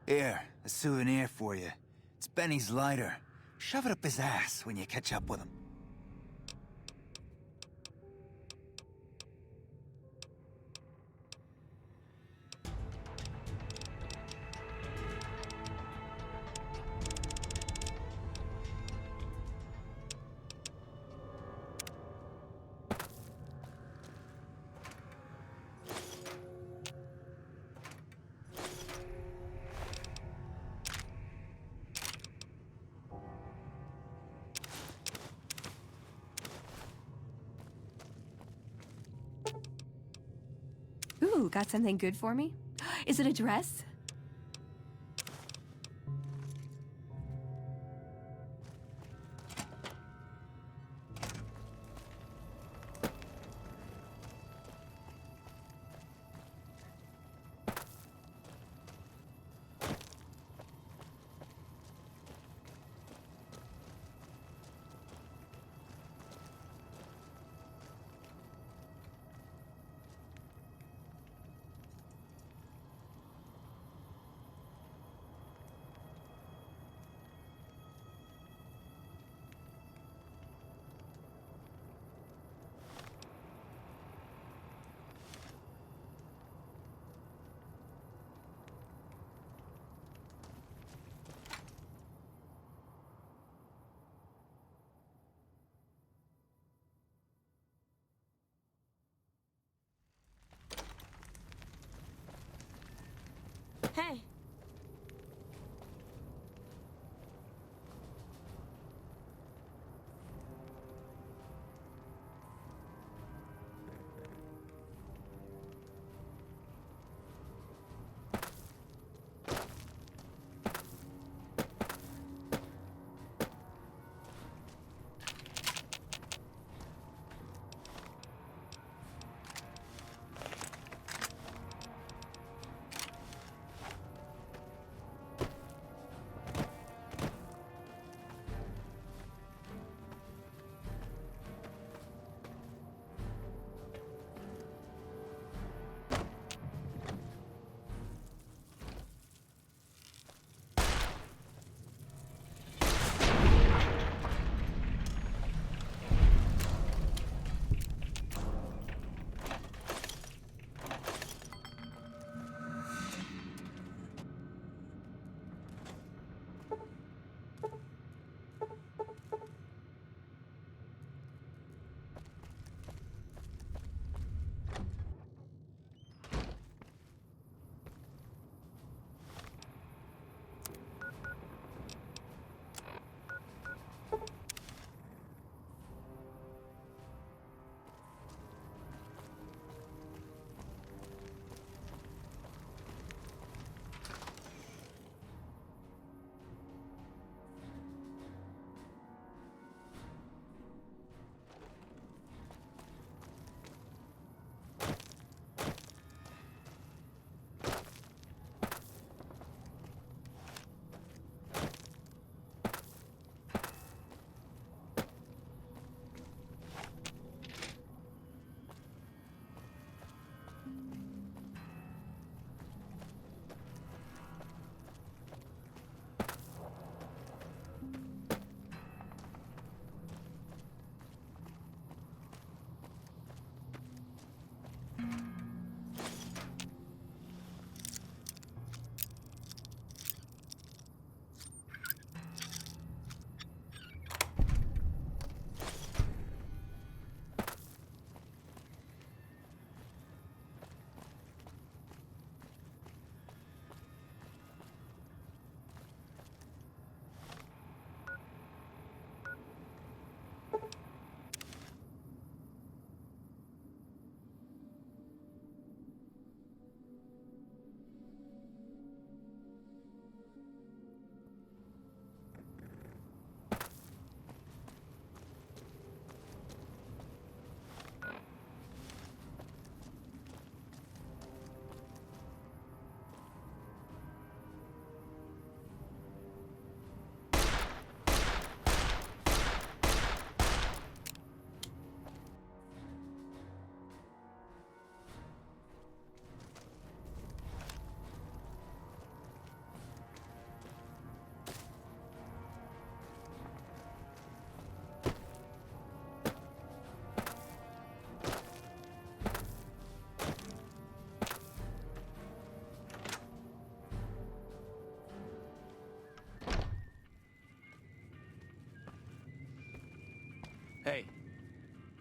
Here, a souvenir for you. It's Benny's lighter. Shove it up his ass when you catch up with him. Ooh, got something good for me? Is it a dress? Hey.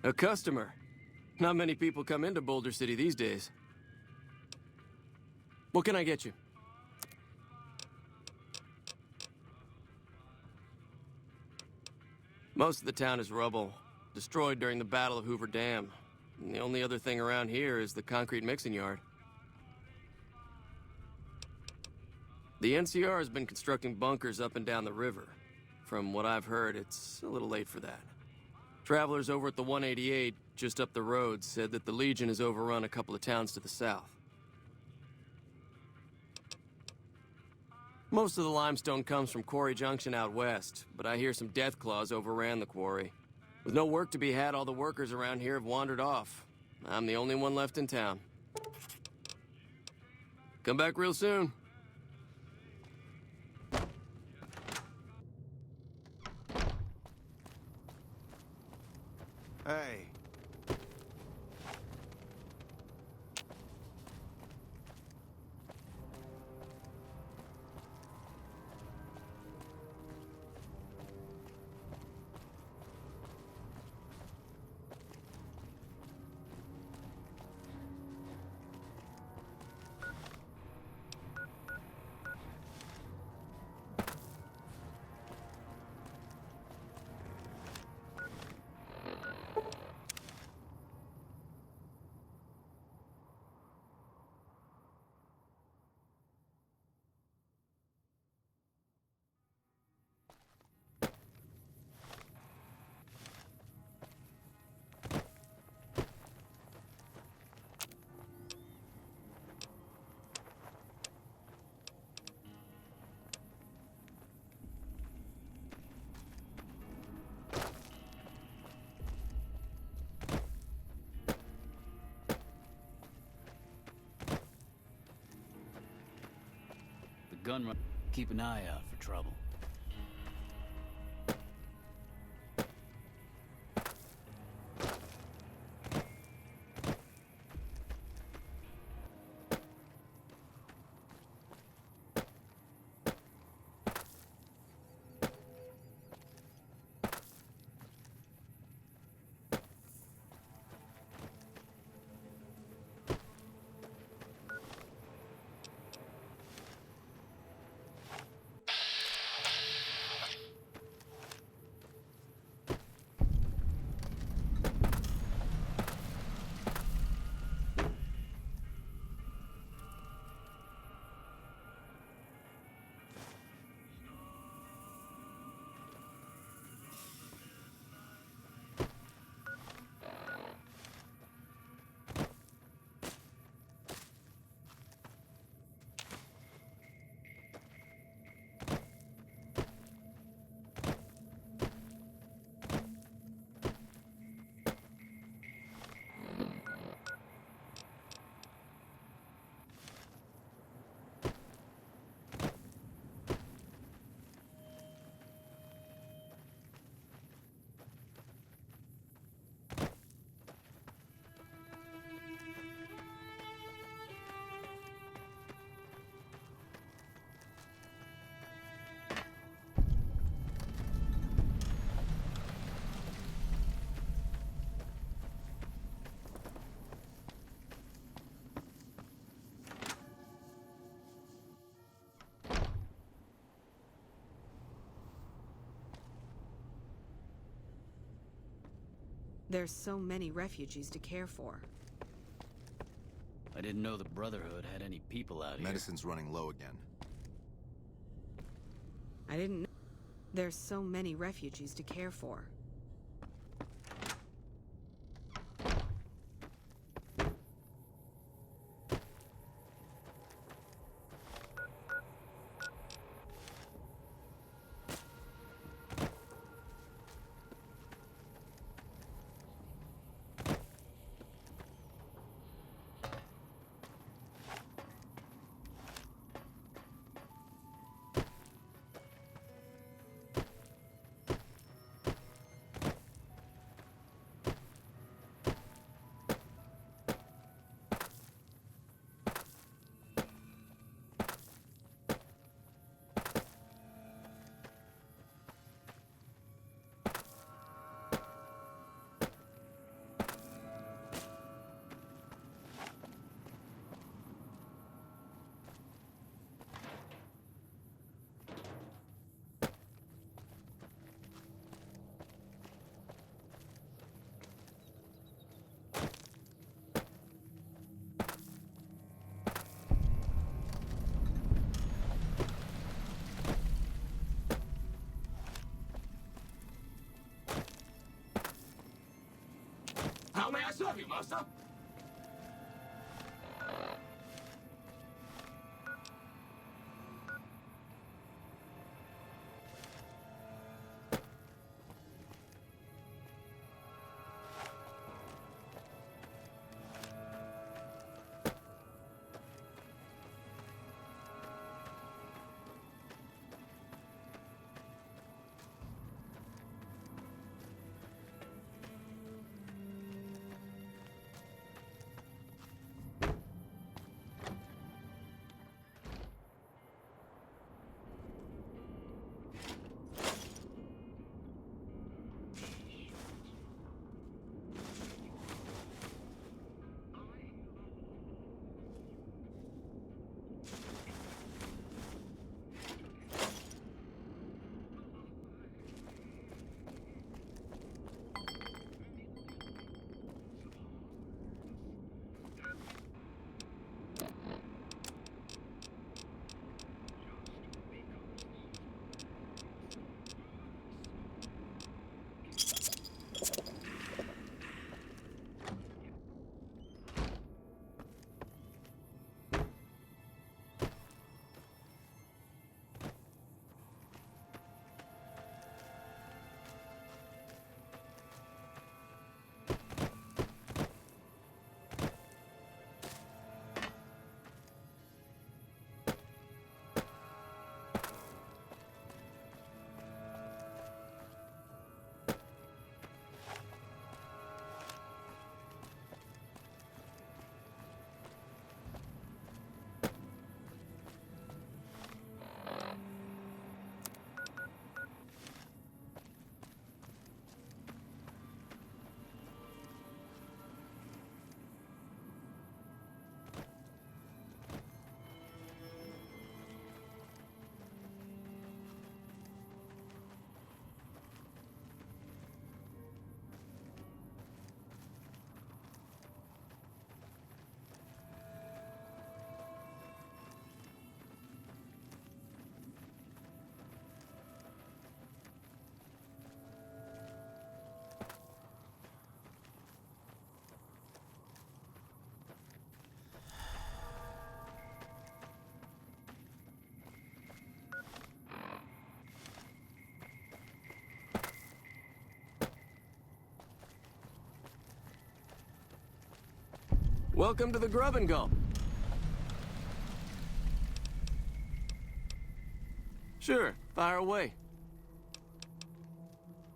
A customer. Not many people come into Boulder City these days. What can I get you? Most of the town is rubble, destroyed during the Battle of Hoover Dam. And the only other thing around here is the concrete mixing yard. The NCR has been constructing bunkers up and down the river. From what I've heard, it's a little late for that. Travelers over at the 188, just up the road, said that the Legion has overrun a couple of towns to the south. Most of the limestone comes from Quarry Junction out west, but I hear some Deathclaws overran the quarry. With no work to be had, all the workers around here have wandered off. I'm the only one left in town. Come back real soon. Hey. Gun run. Keep an eye out for trouble. There's so many refugees to care for. I didn't know the Brotherhood had any people out here. Medicine's running low again. I didn't know. There's so many refugees to care for. serve you, master? Welcome to the Grub and Gulp. Sure, fire away.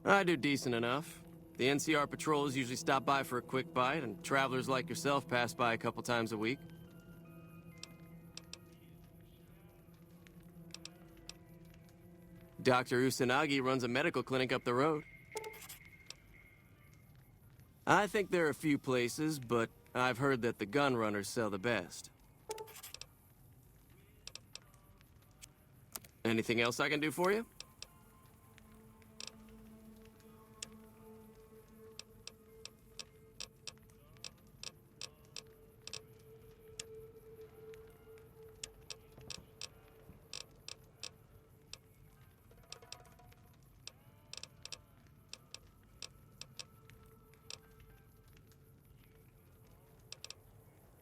I do decent enough. The NCR patrols usually stop by for a quick bite, and travelers like yourself pass by a couple times a week. Dr. Usanagi runs a medical clinic up the road. I think there are a few places, but I've heard that the gun runners sell the best. Anything else I can do for you?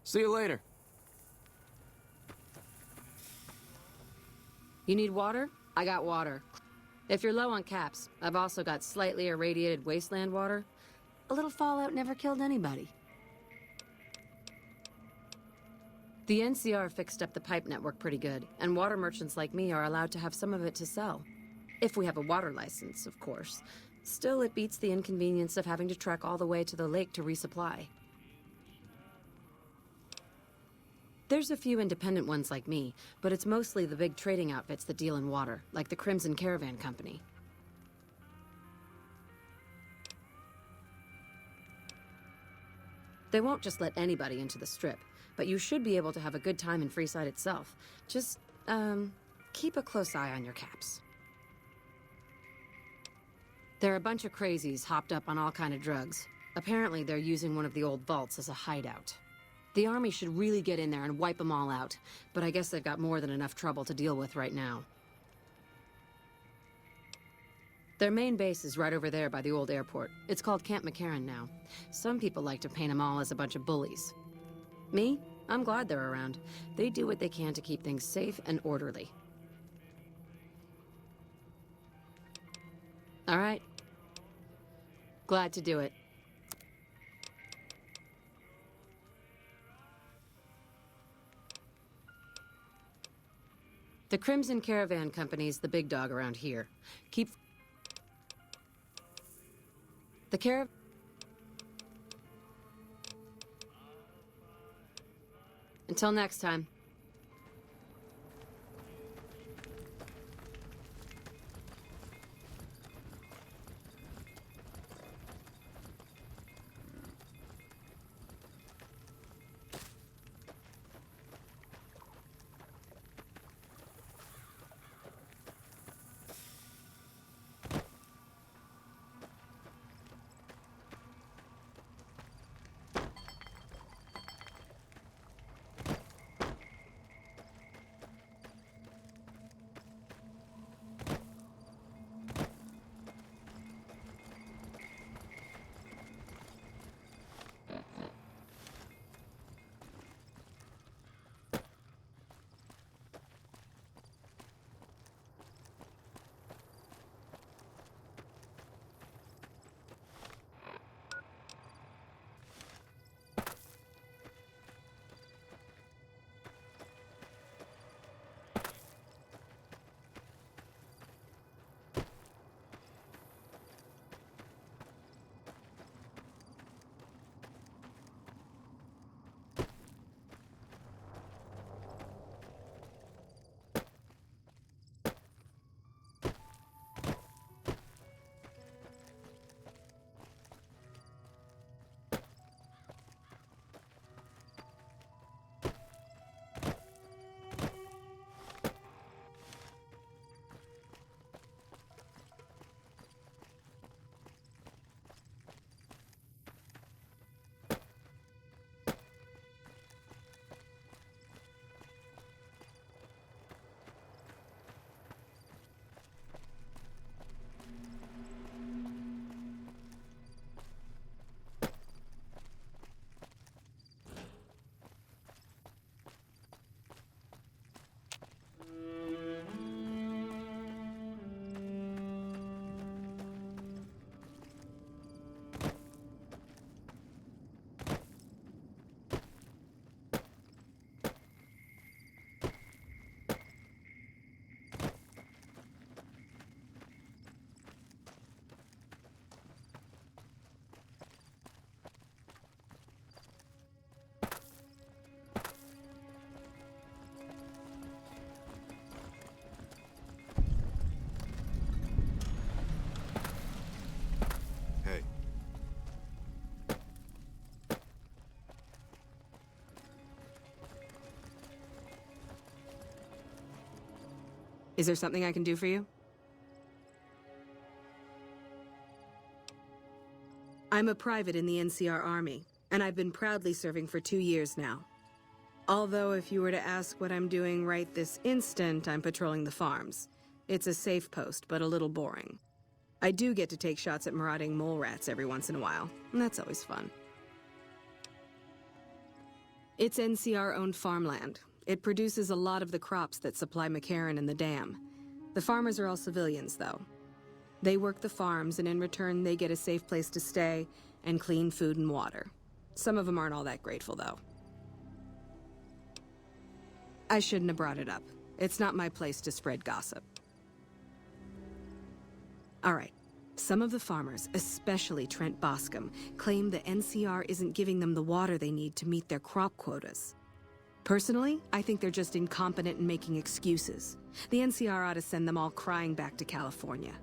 See you later. You need water? I got water. If you're low on caps, I've also got slightly irradiated wasteland water. A little fallout never killed anybody. The NCR fixed up the pipe network pretty good, and water merchants like me are allowed to have some of it to sell. If we have a water license, of course. Still, it beats the inconvenience of having to trek all the way to the lake to resupply. There's a few independent ones like me, but it's mostly the big trading outfits that deal in water, like the Crimson Caravan Company. They won't just let anybody into the Strip, but you should be able to have a good time in Freeside itself. Just, keep a close eye on your caps. There are a bunch of crazies hopped up on all kind of drugs. Apparently, they're using one of the old vaults as a hideout. The army should really get in there and wipe them all out, but I guess they've got more than enough trouble to deal with right now. Their main base is right over there by the old airport. It's called Camp McCarran now. Some people like to paint them all as a bunch of bullies. Me? I'm glad they're around. They do what they can to keep things safe and orderly. All right. Glad to do it. The Crimson Caravan Company's the big dog around here. Keep... The caravan... Until next time. Hey. Is there something I can do for you? I'm a private in the NCR Army, and I've been proudly serving for 2 years now. Although if you were to ask what I'm doing right this instant, I'm patrolling the farms. It's a safe post, but a little boring. I do get to take shots at marauding mole rats every once in a while, and that's always fun. It's NCR-owned farmland. It produces a lot of the crops that supply McCarran and the dam. The farmers are all civilians, though. They work the farms, and in return, they get a safe place to stay and clean food and water. Some of them aren't all that grateful, though. I shouldn't have brought it up. It's not my place to spread gossip. All right. Some of the farmers, especially Trent Boscom, claim the NCR isn't giving them the water they need to meet their crop quotas. Personally, I think they're just incompetent and making excuses. The NCR ought to send them all crying back to California.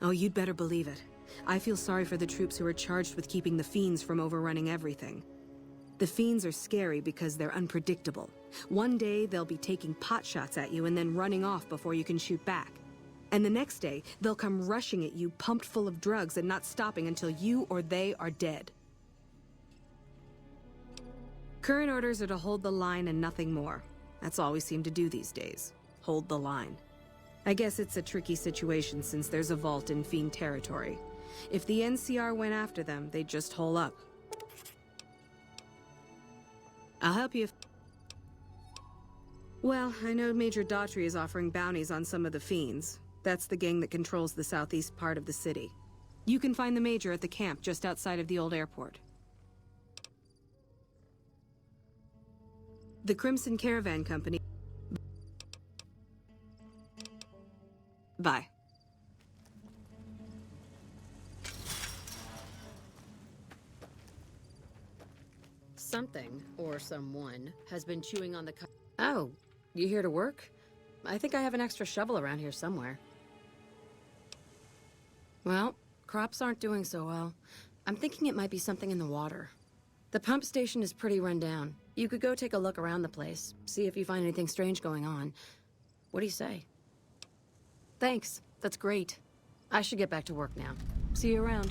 Oh, you'd better believe it. I feel sorry for the troops who are charged with keeping the Fiends from overrunning everything. The Fiends are scary because they're unpredictable. One day, they'll be taking pot shots at you and then running off before you can shoot back. And the next day, they'll come rushing at you pumped full of drugs and not stopping until you or they are dead. Current orders are to hold the line and nothing more. That's all we seem to do these days. Hold the line. I guess it's a tricky situation since there's a vault in Fiend territory. If the NCR went after them, they'd just hole up. I'll help you if... Well, I know Major Daughtry is offering bounties on some of the Fiends. That's the gang that controls the southeast part of the city. You can find the Major at the camp just outside of the old airport. The Crimson Caravan Company... Bye. Something, or someone, has been chewing on the Oh, you here to work? I think I have an extra shovel around here somewhere. Well, crops aren't doing so well. I'm thinking it might be something in the water. The pump station is pretty run down. You could go take a look around the place, see if you find anything strange going on. What do you say? Thanks, that's great. I should get back to work now. See you around.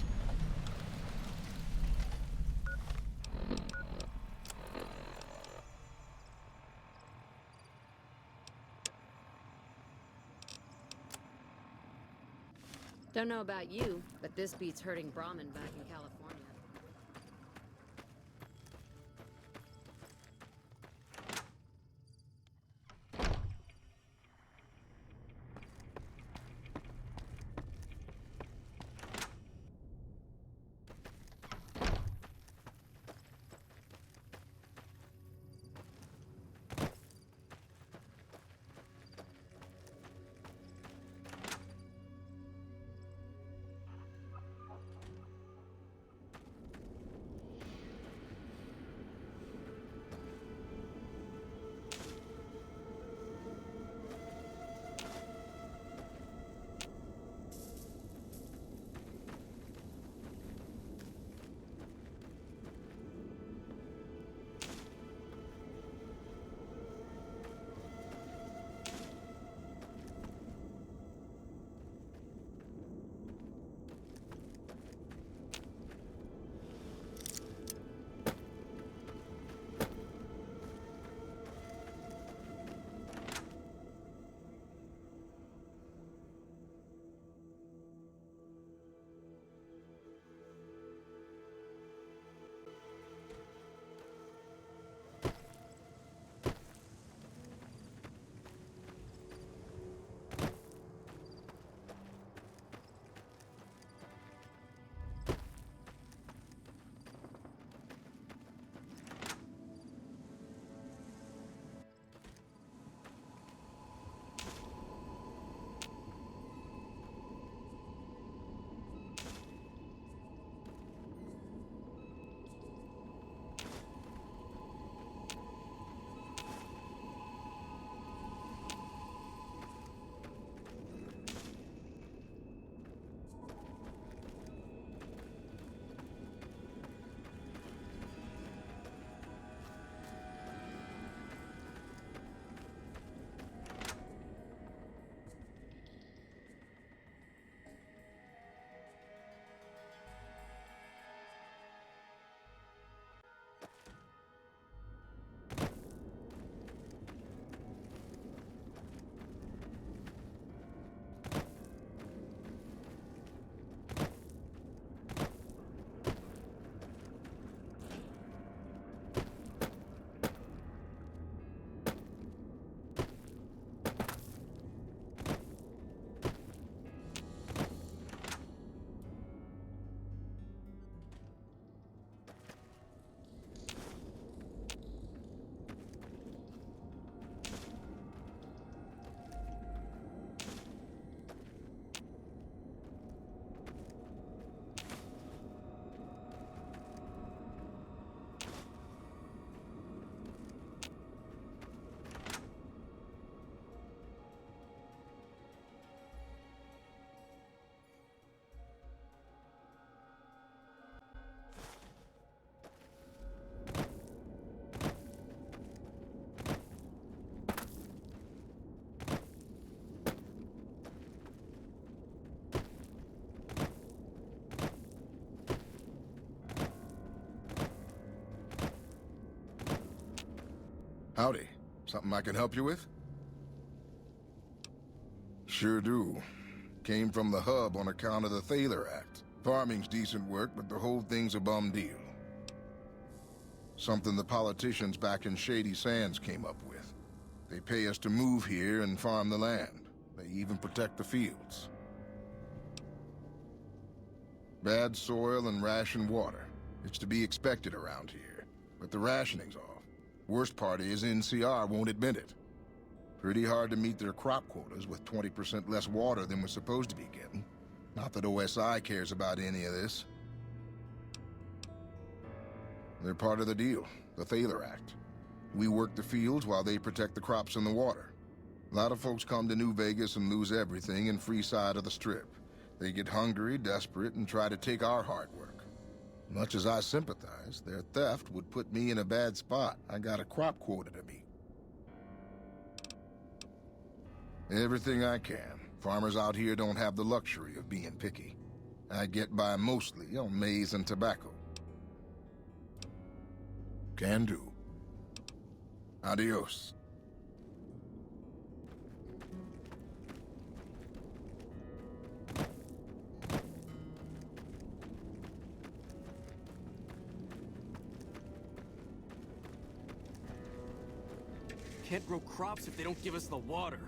Don't know about you, but this beats hurting Brahmin back in California. Howdy. Something I can help you with? Sure do. Came from the hub on account of the Thaler Act. Farming's decent work, but the whole thing's a bum deal. Something the politicians back in Shady Sands came up with. They pay us to move here and farm the land. They even protect the fields. Bad soil and ration water. It's to be expected around here. But the rationing's off. Worst part is NCR won't admit it. Pretty hard to meet their crop quotas with 20% less water than we're supposed to be getting. Not that OSI cares about any of this. They're part of the deal, the Thaler Act. We work the fields while they protect the crops and the water. A lot of folks come to New Vegas and lose everything in free side of the Strip. They get hungry, desperate, and try to take our hard work. Much as I sympathize, their theft would put me in a bad spot. I got a crop quota to meet. Everything I can. Farmers out here don't have the luxury of being picky. I get by mostly on maize and tobacco. Can do. Adios. Can't grow crops if they don't give us the water.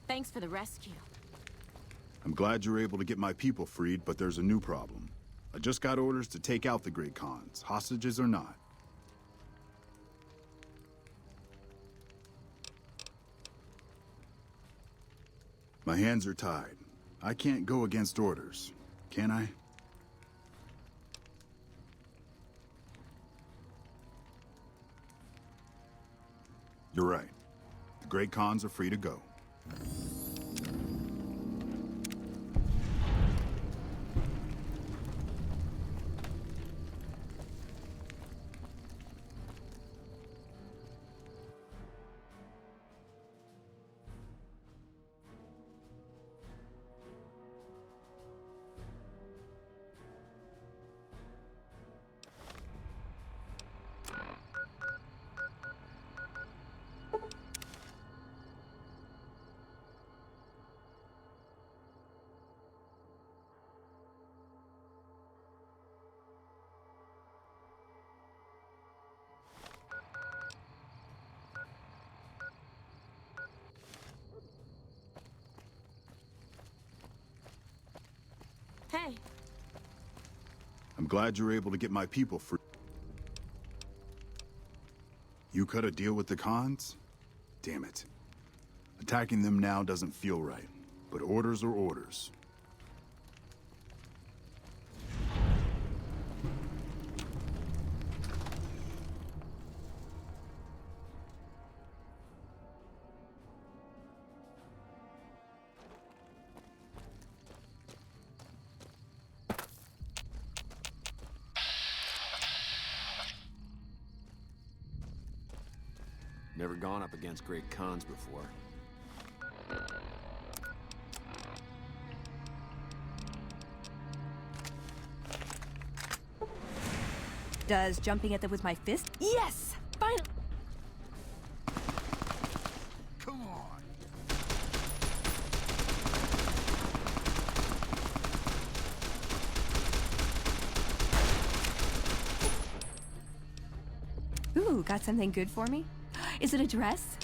Thanks for the rescue. I'm glad you're able to get my people freed, but there's a new problem. I just got orders to take out the Great Khans, hostages or not. My hands are tied. I can't go against orders, can I? You're right. The Great Khans are free to go. I'm glad you're able to get my people free. You cut a deal with the cons? Damn it. Attacking them now doesn't feel right, but orders are orders. Never gone up against great cons before. Does jumping at them with my fist? Yes! Finally! Come on! Ooh, got something good for me? Is it a dress?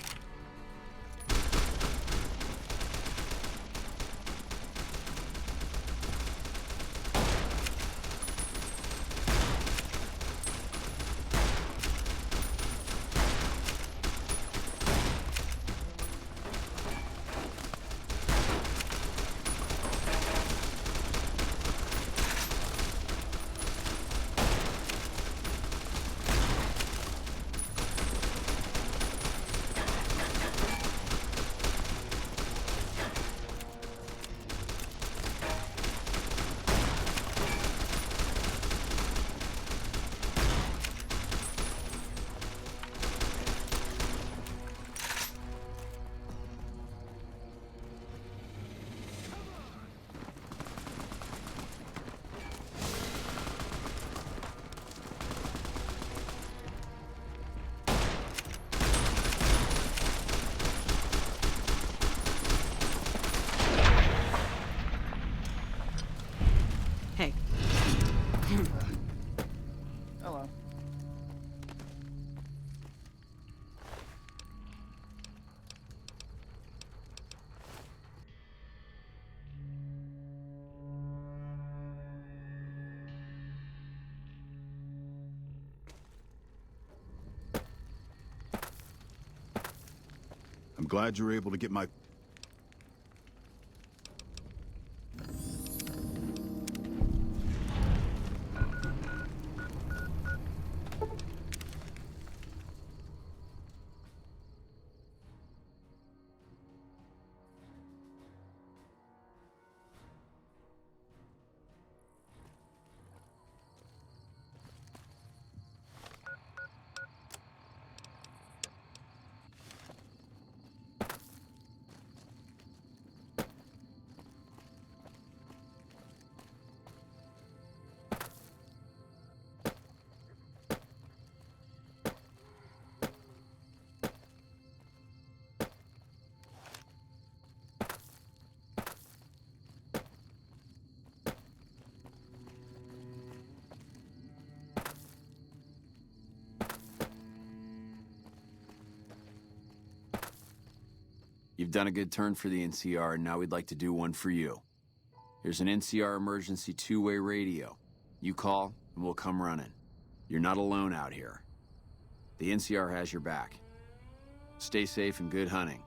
Hey. Hello. I'm glad you're able to get my... You've done a good turn for the NCR, and now we'd like to do one for you. Here's an NCR emergency two-way radio. You call, and we'll come running. You're not alone out here. The NCR has your back. Stay safe and good hunting.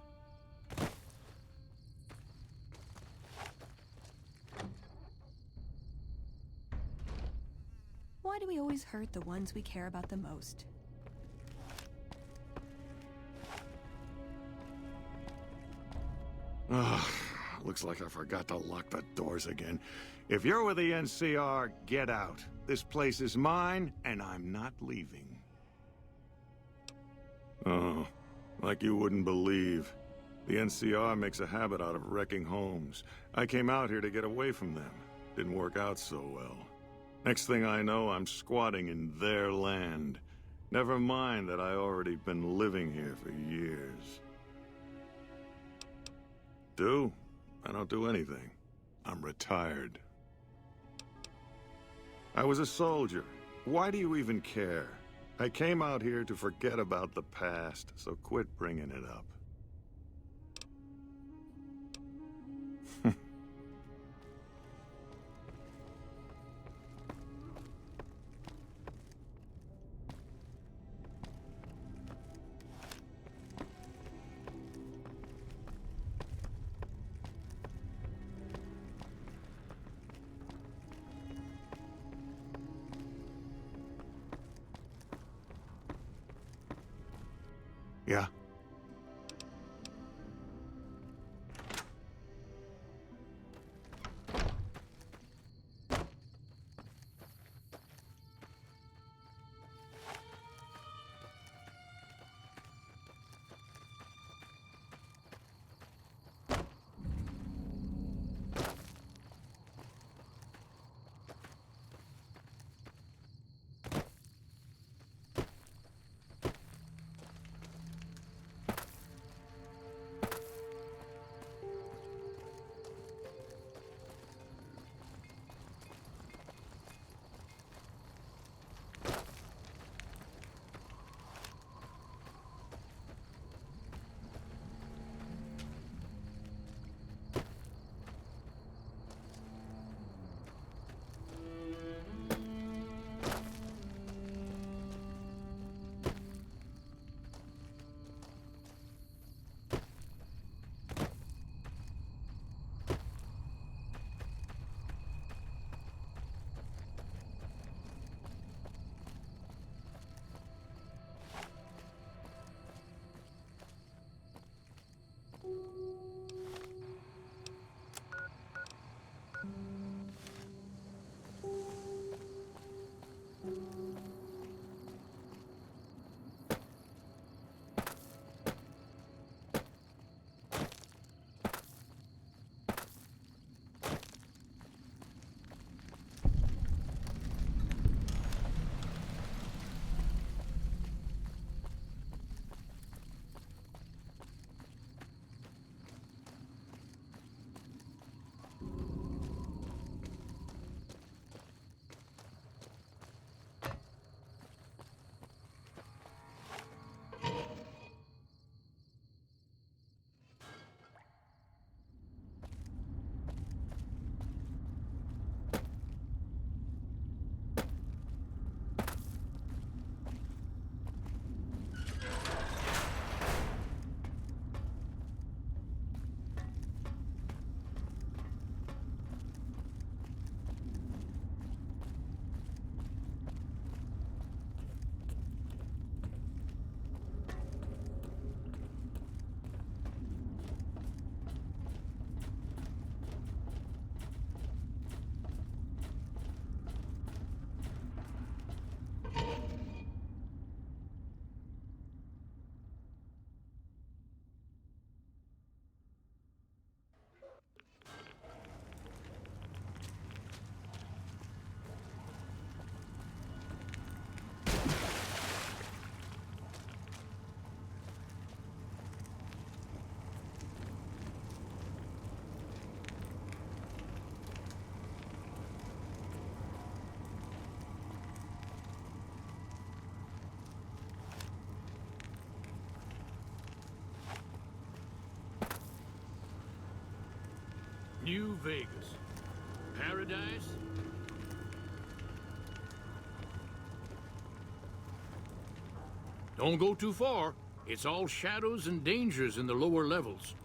Why do we always hurt the ones we care about the most? Ugh, looks like I forgot to lock the doors again. If you're with the NCR, get out. This place is mine, and I'm not leaving. Oh, like you wouldn't believe. The NCR makes a habit out of wrecking homes. I came out here to get away from them. Didn't work out so well. Next thing I know, I'm squatting in their land. Never mind that I already been living here for years. I don't do anything. I'm retired. I was a soldier. Why do you even care? I came out here to forget about the past, so quit bringing it up. Yeah? New Vegas. Paradise? Don't go too far. It's all shadows and dangers in the lower levels.